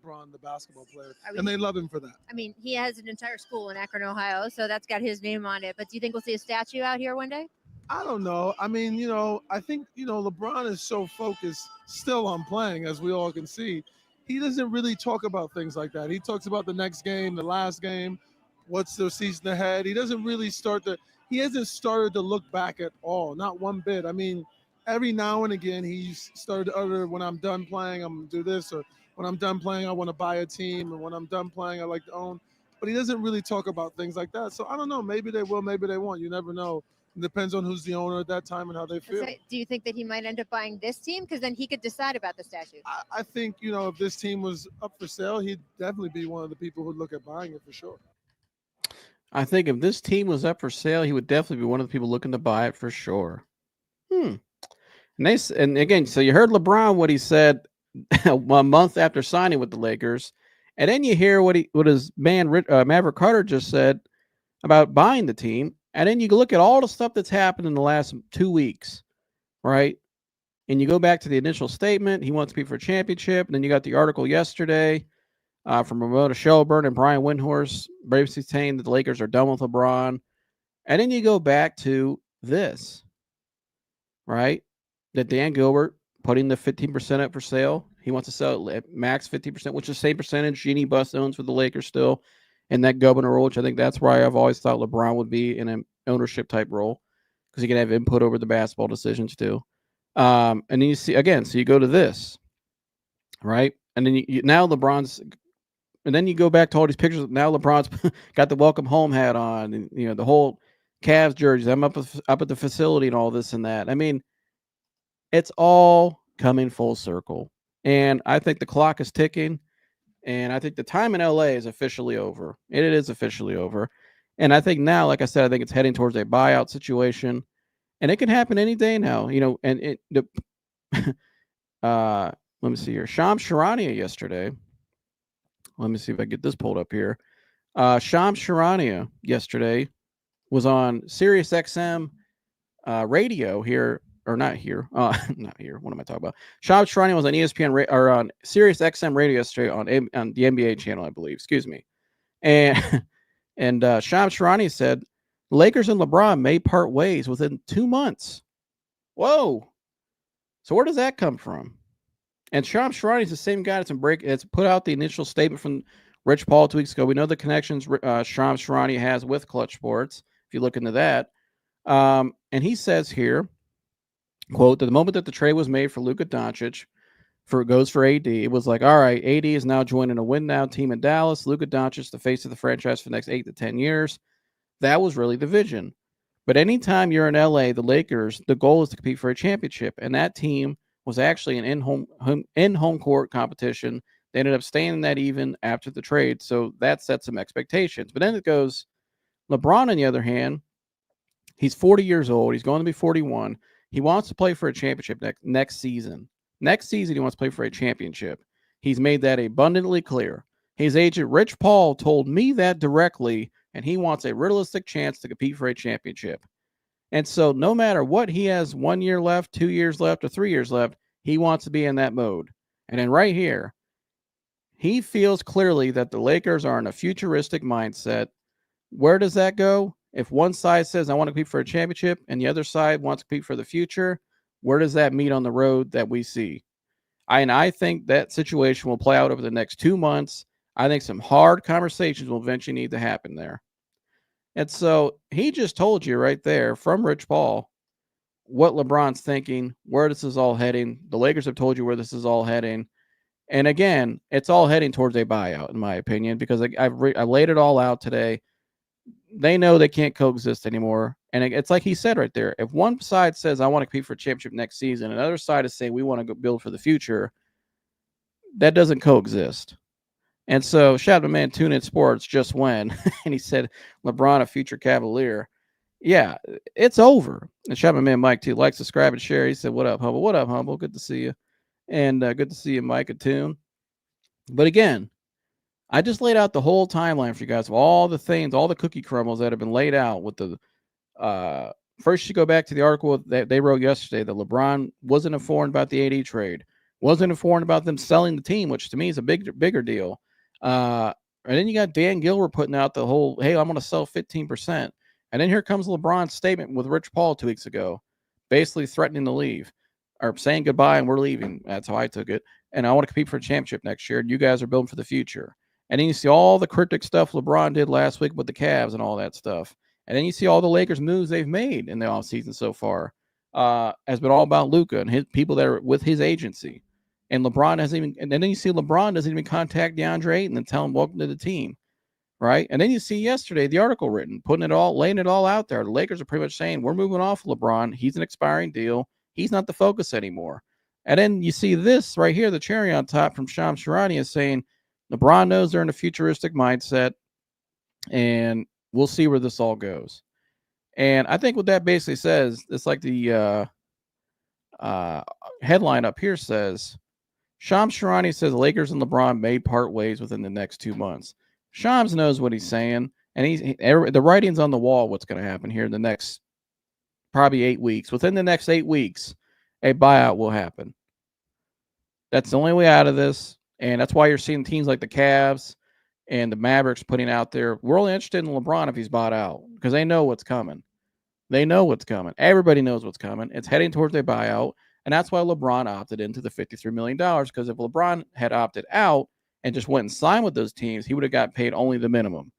LeBron, the basketball player, I mean- and they love him for that. I mean, he has an entire school in Akron, Ohio, so that's got his name on it. But do you think we'll see a statue out here one day? I don't know. I mean, I think, LeBron is so focused still on playing, as we all can see. He doesn't really talk about things like that. He talks about the next game, the last game, what's the season ahead. He doesn't really he hasn't started to look back at all, not one bit. I mean, every now and again, he's started to utter, when I'm done playing, I'm going to do this, or when I'm done playing, I want to buy a team, and when I'm done playing, I like to own. But he doesn't really talk about things like that. So I don't know. Maybe they will, maybe they won't. You never know. It depends on who's the owner at that time and how they feel. So do you think that he might end up buying this team? Because then he could decide about the statue. I think, if this team was up for sale, he'd definitely be one of the people who'd look at buying it for sure. I think if this team was up for sale, he would definitely be one of the people looking to buy it for sure. And again, so you heard LeBron, what he said a month after signing with the Lakers, and then you hear what his man Maverick Carter just said about buying the team, and then you look at all the stuff that's happened in the last 2 weeks, right? And you go back to the initial statement, he wants to be for a championship, and then you got the article yesterday from Ramona Shelburne and Brian Windhorst basically saying that the Lakers are done with LeBron, and then you go back to this, right? That Dan Gilbert putting the 15% up for sale. He wants to sell it at max 50%, which is the same percentage Jeannie Buss owns for the Lakers still, in that governor role, which I think that's why I've always thought LeBron would be in an ownership type role, because he can have input over the basketball decisions too. And then you see again, so you go to this, right? And then now LeBron's, and then you go back to all these pictures. Now LeBron's got the welcome home hat on, and the whole Cavs jerseys. I'm up at the facility and all this and that. I mean, it's all coming full circle, and I think the clock is ticking. And I think the time in LA is officially over. It is officially over. And I think now, like I said, I think it's heading towards a buyout situation. And it can happen any day now. And let me see here. Shams Charania yesterday. Let me see if I get this pulled up here. Shams Charania yesterday was on Sirius XM radio here. Or not here. Not here. What am I talking about? Shams Charania was on ESPN or on Sirius XM radio yesterday on the NBA channel, I believe. Excuse me. And Shams Charania said Lakers and LeBron may part ways within 2 months. Whoa. So where does that come from? And Shams Charania is the same guy that's put out the initial statement from Rich Paul 2 weeks ago. We know the connections Shams Charania has with Clutch Sports, if you look into that. And he says here, quote, the moment that the trade was made for Luka Doncic, goes for AD, it was like, all right, AD is now joining a win-now team in Dallas. Luka Doncic, the face of the franchise for the next 8 to 10 years. That was really the vision. But anytime you're in LA, the Lakers, the goal is to compete for a championship. And that team was actually an in-home court competition. They ended up staying in that even after the trade. So that sets some expectations. But then it goes, LeBron, on the other hand, he's 40 years old. He's going to be 41. He wants to play for a championship next season. Next season, he wants to play for a championship. He's made that abundantly clear. His agent, Rich Paul, told me that directly, and he wants a realistic chance to compete for a championship. And so no matter what he has 1 year left, 2 years left, or 3 years left, he wants to be in that mode. And then right here, he feels clearly that the Lakers are in a futuristic mindset. Where does that go? If one side says, I want to compete for a championship, and the other side wants to compete for the future, where does that meet on the road that we see? I think that situation will play out over the next 2 months. I think some hard conversations will eventually need to happen there. And so he just told you right there from Rich Paul what LeBron's thinking, where this is all heading. The Lakers have told you where this is all heading. And again, it's all heading towards a buyout, in my opinion, because I laid it all out today. They know they can't coexist anymore. And it's like he said right there. If one side says, I want to compete for a championship next season, and another side is saying, we want to go build for the future, that doesn't coexist. And so, shout out to my man Tune In Sports just when, and he said, LeBron, a future Cavalier. Yeah, it's over. And shout out to my man Mike, too. Like, subscribe, and share. He said, what up, Humble? What up, Humble? Good to see you. And good to see you, Mike, at Tune. But again, I just laid out the whole timeline for you guys of all the things, all the cookie crumbles that have been laid out with the first you go back to the article that they wrote yesterday that LeBron wasn't informed about the AD trade. Wasn't informed about them selling the team, which to me is a bigger deal. And then you got Dan Gilbert putting out the whole, hey, I'm going to sell 15%. And then here comes LeBron's statement with Rich Paul 2 weeks ago, basically threatening to leave or saying goodbye and we're leaving. That's how I took it. And I want to compete for a championship next year. And you guys are building for the future. And then you see all the cryptic stuff LeBron did last week with the Cavs and all that stuff. And then you see all the Lakers moves they've made in the offseason so far. Has been all about Luka and his people that are with his agency. And LeBron hasn't even, and then you see LeBron doesn't even contact DeAndre Ayton and tell him welcome to the team. Right. And then you see yesterday the article written, laying it all out there. The Lakers are pretty much saying we're moving off LeBron. He's an expiring deal. He's not the focus anymore. And then you see this right here, the cherry on top from Shams Charania is saying LeBron knows they're in a futuristic mindset and we'll see where this all goes. And I think what that basically says, it's like the headline up here says, Shams Charania says Lakers and LeBron may part ways within the next 2 months. Shams knows what he's saying, and the writing's on the wall what's going to happen here in the next probably 8 weeks. Within the next 8 weeks, a buyout will happen. That's the only way out of this, and that's why you're seeing teams like the Cavs and the Mavericks putting out there, we're only interested in LeBron if he's bought out, because they know what's coming. They know what's coming. Everybody knows what's coming. It's heading towards a buyout, and that's why LeBron opted into the $53 million, because if LeBron had opted out and just went and signed with those teams, he would have got paid only the minimum.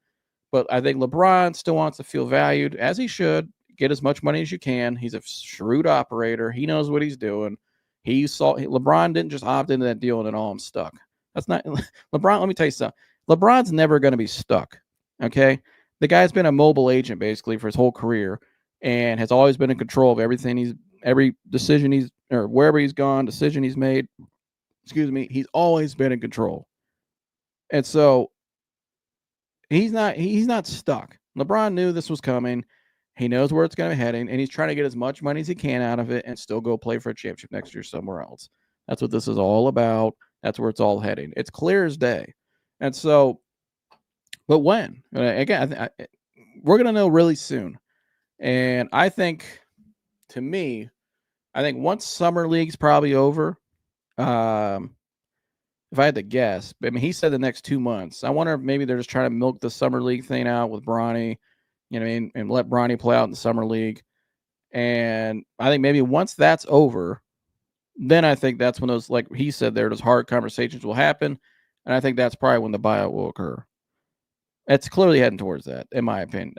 But I think LeBron still wants to feel valued, as he should, get as much money as you can. He's a shrewd operator. He knows what he's doing. LeBron didn't just opt into that deal and then, I'm stuck. That's not LeBron. Let me tell you something. LeBron's never going to be stuck. Okay. The guy's been a mobile agent basically for his whole career and has always been in control of everything. Every decision or wherever he's gone, decision he's made, he's always been in control. And so he's not stuck. LeBron knew this was coming. He knows where it's going to be heading, and he's trying to get as much money as he can out of it and still go play for a championship next year somewhere else. That's what this is all about. That's where it's all heading. It's clear as day. And so, but when? Again, we're going to know really soon. And I think, to me, once summer league's probably over, if I had to guess, I mean, he said the next 2 months. I wonder if maybe they're just trying to milk the summer league thing out with Bronny, and let Bronny play out in the summer league. And I think maybe once that's over, then I think that's when those, like he said there, those hard conversations will happen. And I think that's probably when the buyout will occur. It's clearly heading towards that, in my opinion.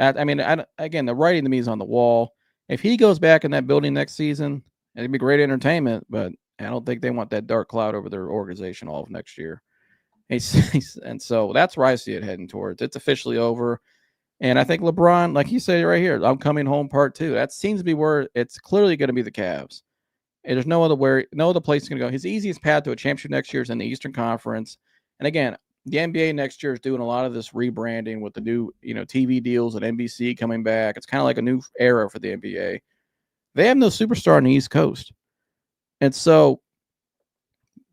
Again, the writing to me is on the wall. If he goes back in that building next season, it'd be great entertainment, but I don't think they want that dark cloud over their organization all of next year. And so that's where I see it heading towards. It's officially over. And I think LeBron, like he said right here, I'm coming home part 2. That seems to be where it's clearly going to be the Cavs. And there's no other place he's going to go. His easiest path to a championship next year is in the Eastern Conference. And again, the NBA next year is doing a lot of this rebranding with the new, TV deals and NBC coming back. It's kind of like a new era for the NBA. They have no superstar on the East Coast. And so,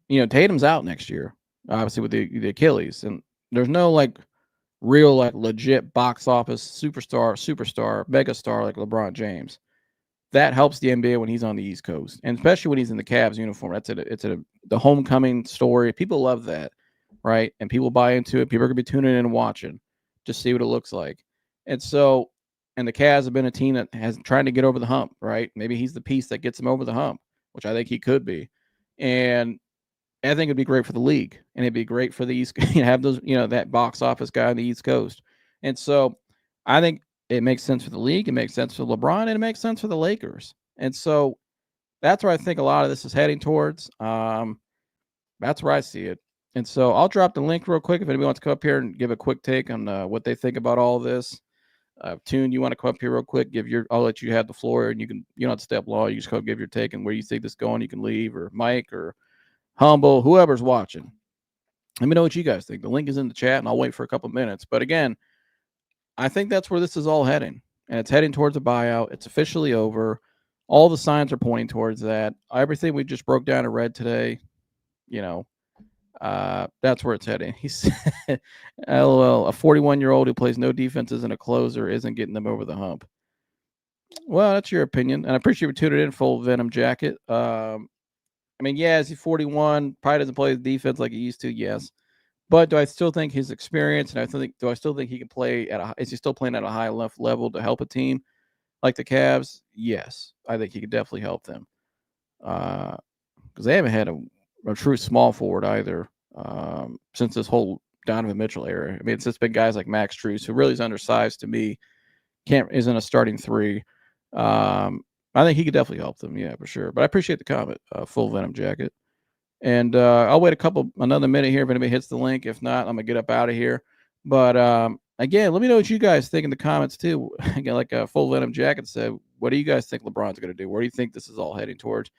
Tatum's out next year, obviously with the Achilles. And there's no real legit box office superstar, megastar like LeBron James. That helps the NBA when he's on the East Coast, and especially when he's in the Cavs uniform. It's the homecoming story. People love that, right? And people buy into it. People are gonna be tuning in and watching, just see what it looks like. And so, and the Cavs have been a team that has trying to get over the hump, right? Maybe he's the piece that gets him over the hump, which I think he could be. And I think it'd be great for the league, and it'd be great for the East. Have those, that box office guy on the East Coast. And so, I think it makes sense for the league. It makes sense for LeBron, and it makes sense for the Lakers. And so, that's where I think a lot of this is heading towards. That's where I see it. And so, I'll drop the link real quick if anybody wants to come up here and give a quick take on what they think about all this. Tune, you want to come up here real quick? I'll let you have the floor, and you don't have to step long. You just go give your take and where you think this is going. You can leave, or Mike, or Humble, whoever's watching. Let me know what you guys think. The link is in the chat, and I'll wait for a couple minutes. But again, I think that's where this is all heading, and it's heading towards a buyout. It's officially over. All the signs are pointing towards that. Everything we just broke down and read today, that's where it's heading. He said, LOL, a 41-year-old who plays no defenses and a closer isn't getting them over the hump. Well, that's your opinion, and I appreciate you tuning in, full Venom Jacket. I mean, yeah, is he 41? Probably doesn't play the defense like he used to. Yes, but do I still think his experience and do I still think he can play is he still playing at a high enough level to help a team like the Cavs? Yes, I think he could definitely help them. Because they haven't had a true small forward either since this whole Donovan Mitchell era. I mean, it's just been guys like Max Strus, who really is undersized to me, isn't a starting three. I think he could definitely help them, yeah, for sure. But I appreciate the comment, Full Venom Jacket. And I'll wait another minute here if anybody hits the link. If not, I'm gonna get up out of here. But again, let me know what you guys think in the comments too. Again, like Full Venom Jacket said, what do you guys think LeBron's gonna do? Where do you think this is all heading towards?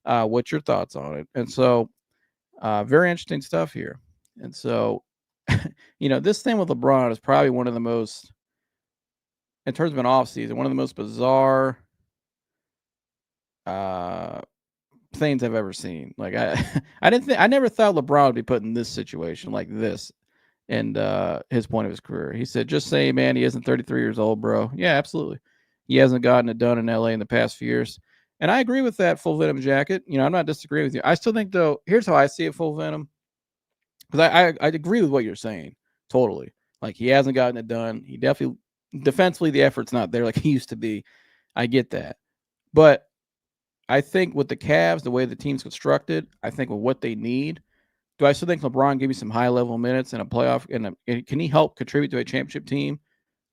What's your thoughts on it? And so, very interesting stuff here. And so, this thing with LeBron is probably one of the most, in terms of an offseason, one of the most bizarre things I've ever seen. Like I never thought LeBron would be put in this situation like this, and his point of his career. He said, "Just say, man, he isn't 33 years old, bro." Yeah, absolutely. He hasn't gotten it done in LA in the past few years. And I agree with that, Full Venom Jacket. I'm not disagreeing with you. I still think, though, here's how I see it, Full Venom. Because I agree with what you're saying. Totally. Like, he hasn't gotten it done. He definitely, defensively, the effort's not there like he used to be. I get that. But I think with the Cavs, the way the team's constructed, I think with what they need, do I still think LeBron give you some high-level minutes in a playoff? And can he help contribute to a championship team?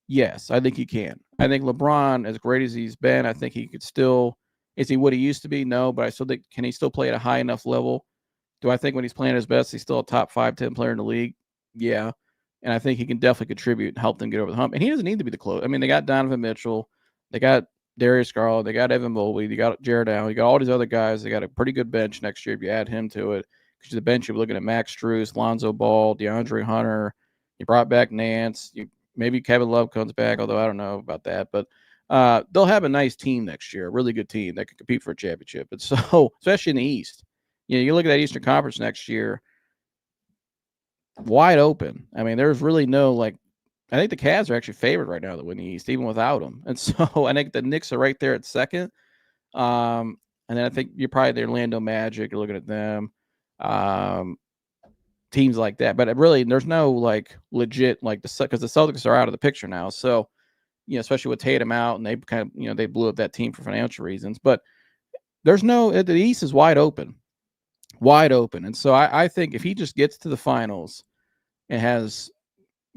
Yes, I think he can. I think LeBron, as great as he's been, I think he could still – is he what he used to be? No, but I still think – can he still play at a high enough level? Do I think when he's playing his best, he's still a top 5, 10 player in the league? Yeah. And I think he can definitely contribute and help them get over the hump. And he doesn't need to be the close. I mean, they got Donovan Mitchell. They got Darius Garland. They got Evan Mobley. They got Jared Allen. You got all these other guys. They got a pretty good bench next year if you add him to it. Because the bench, you're looking at Max Strus, Lonzo Ball, DeAndre Hunter. You brought back Nance. Maybe Kevin Love comes back, although I don't know about that. But they'll have a nice team next year, a really good team that can compete for a championship. And so, especially in the East, you look at that Eastern Conference next year, wide open. I mean, there's really no I think the Cavs are actually favored right now to win the East, even without them. And so I think the Knicks are right there at second. And then I think you're probably the Orlando Magic. You're looking at them. Teams like that. But really, there's no legit because the Celtics are out of the picture now. So, especially with Tatum out, and they kind of they blew up that team for financial reasons. But there's the East is wide open. Wide open. And so I think if he just gets to the finals and has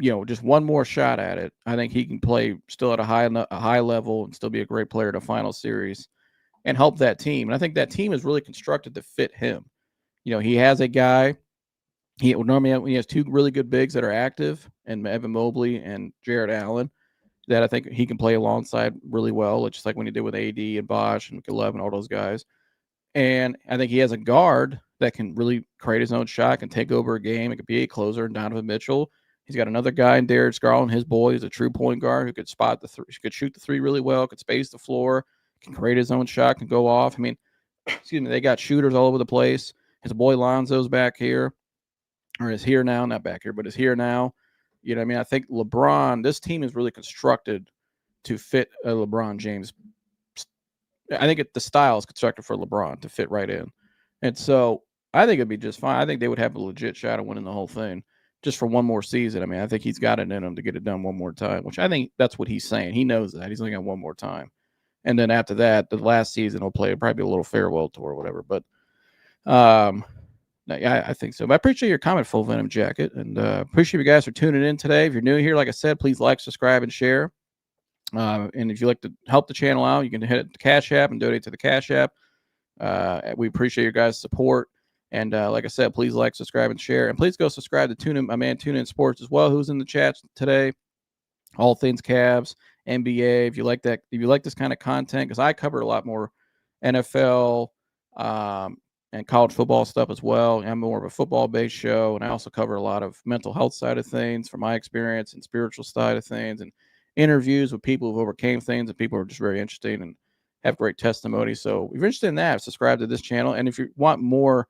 just one more shot at it, I think he can play still at a high level and still be a great player in a final series and help that team. And I think that team is really constructed to fit him. He has a guy. He has two really good bigs that are active, and Evan Mobley and Jared Allen, that I think he can play alongside really well, just like when he did with AD and Bosh and McLeod and all those guys. And I think he has a guard that can really create his own shot, can take over a game. It could be a closer in Donovan Mitchell. He's got another guy in Darius Garland, his boy, who's a true point guard who could spot the three, could shoot the three really well, could space the floor, can create his own shot, can go off. I mean, they got shooters all over the place. His boy Lonzo's back here, or is here now, not back here, but is here now. I think LeBron, this team is really constructed to fit a LeBron James. I think the style is constructed for LeBron to fit right in. And so I think it'd be just fine. I think they would have a legit shot of winning the whole thing just for one more season. I mean, I think he's got it in him to get it done one more time, which I think that's what he's saying. He knows that. He's only got one more time. And then after that, the last season he'll play probably a little farewell tour or whatever. But yeah, I think so. But I appreciate your comment, Full Venom Jacket. And appreciate you guys for tuning in today. If you're new here, like I said, please like, subscribe, and share. And if you'd like to help the channel out, you can hit the Cash App and donate to the Cash App. We appreciate your guys' support. And like I said, please like, subscribe, and share. And please go subscribe to my man Tune In Sports as well, who's in the chat today. All things Cavs, NBA. If you like that, if you like this kind of content, because I cover a lot more NFL and college football stuff as well. I'm more of a football-based show, and I also cover a lot of mental health side of things from my experience and spiritual side of things, and interviews with people who've overcame things, and people who are just very interesting and have great testimony. So if you're interested in that, subscribe to this channel. And if you want more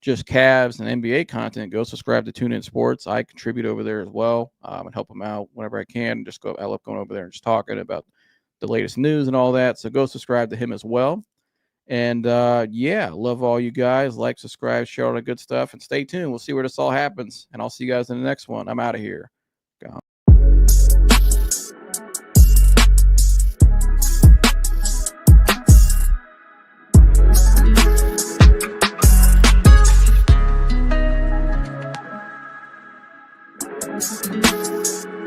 just Cavs and NBA content, go subscribe to Tune In Sports. I contribute over there as well and help them out whenever I can. I love going over there and just talking about the latest news and all that. So go subscribe to him as well. And yeah, love all you guys. Like, subscribe, share all the good stuff, and stay tuned. We'll see where this all happens. And I'll see you guys in the next one. I'm out of here. Gone. We'll be right back.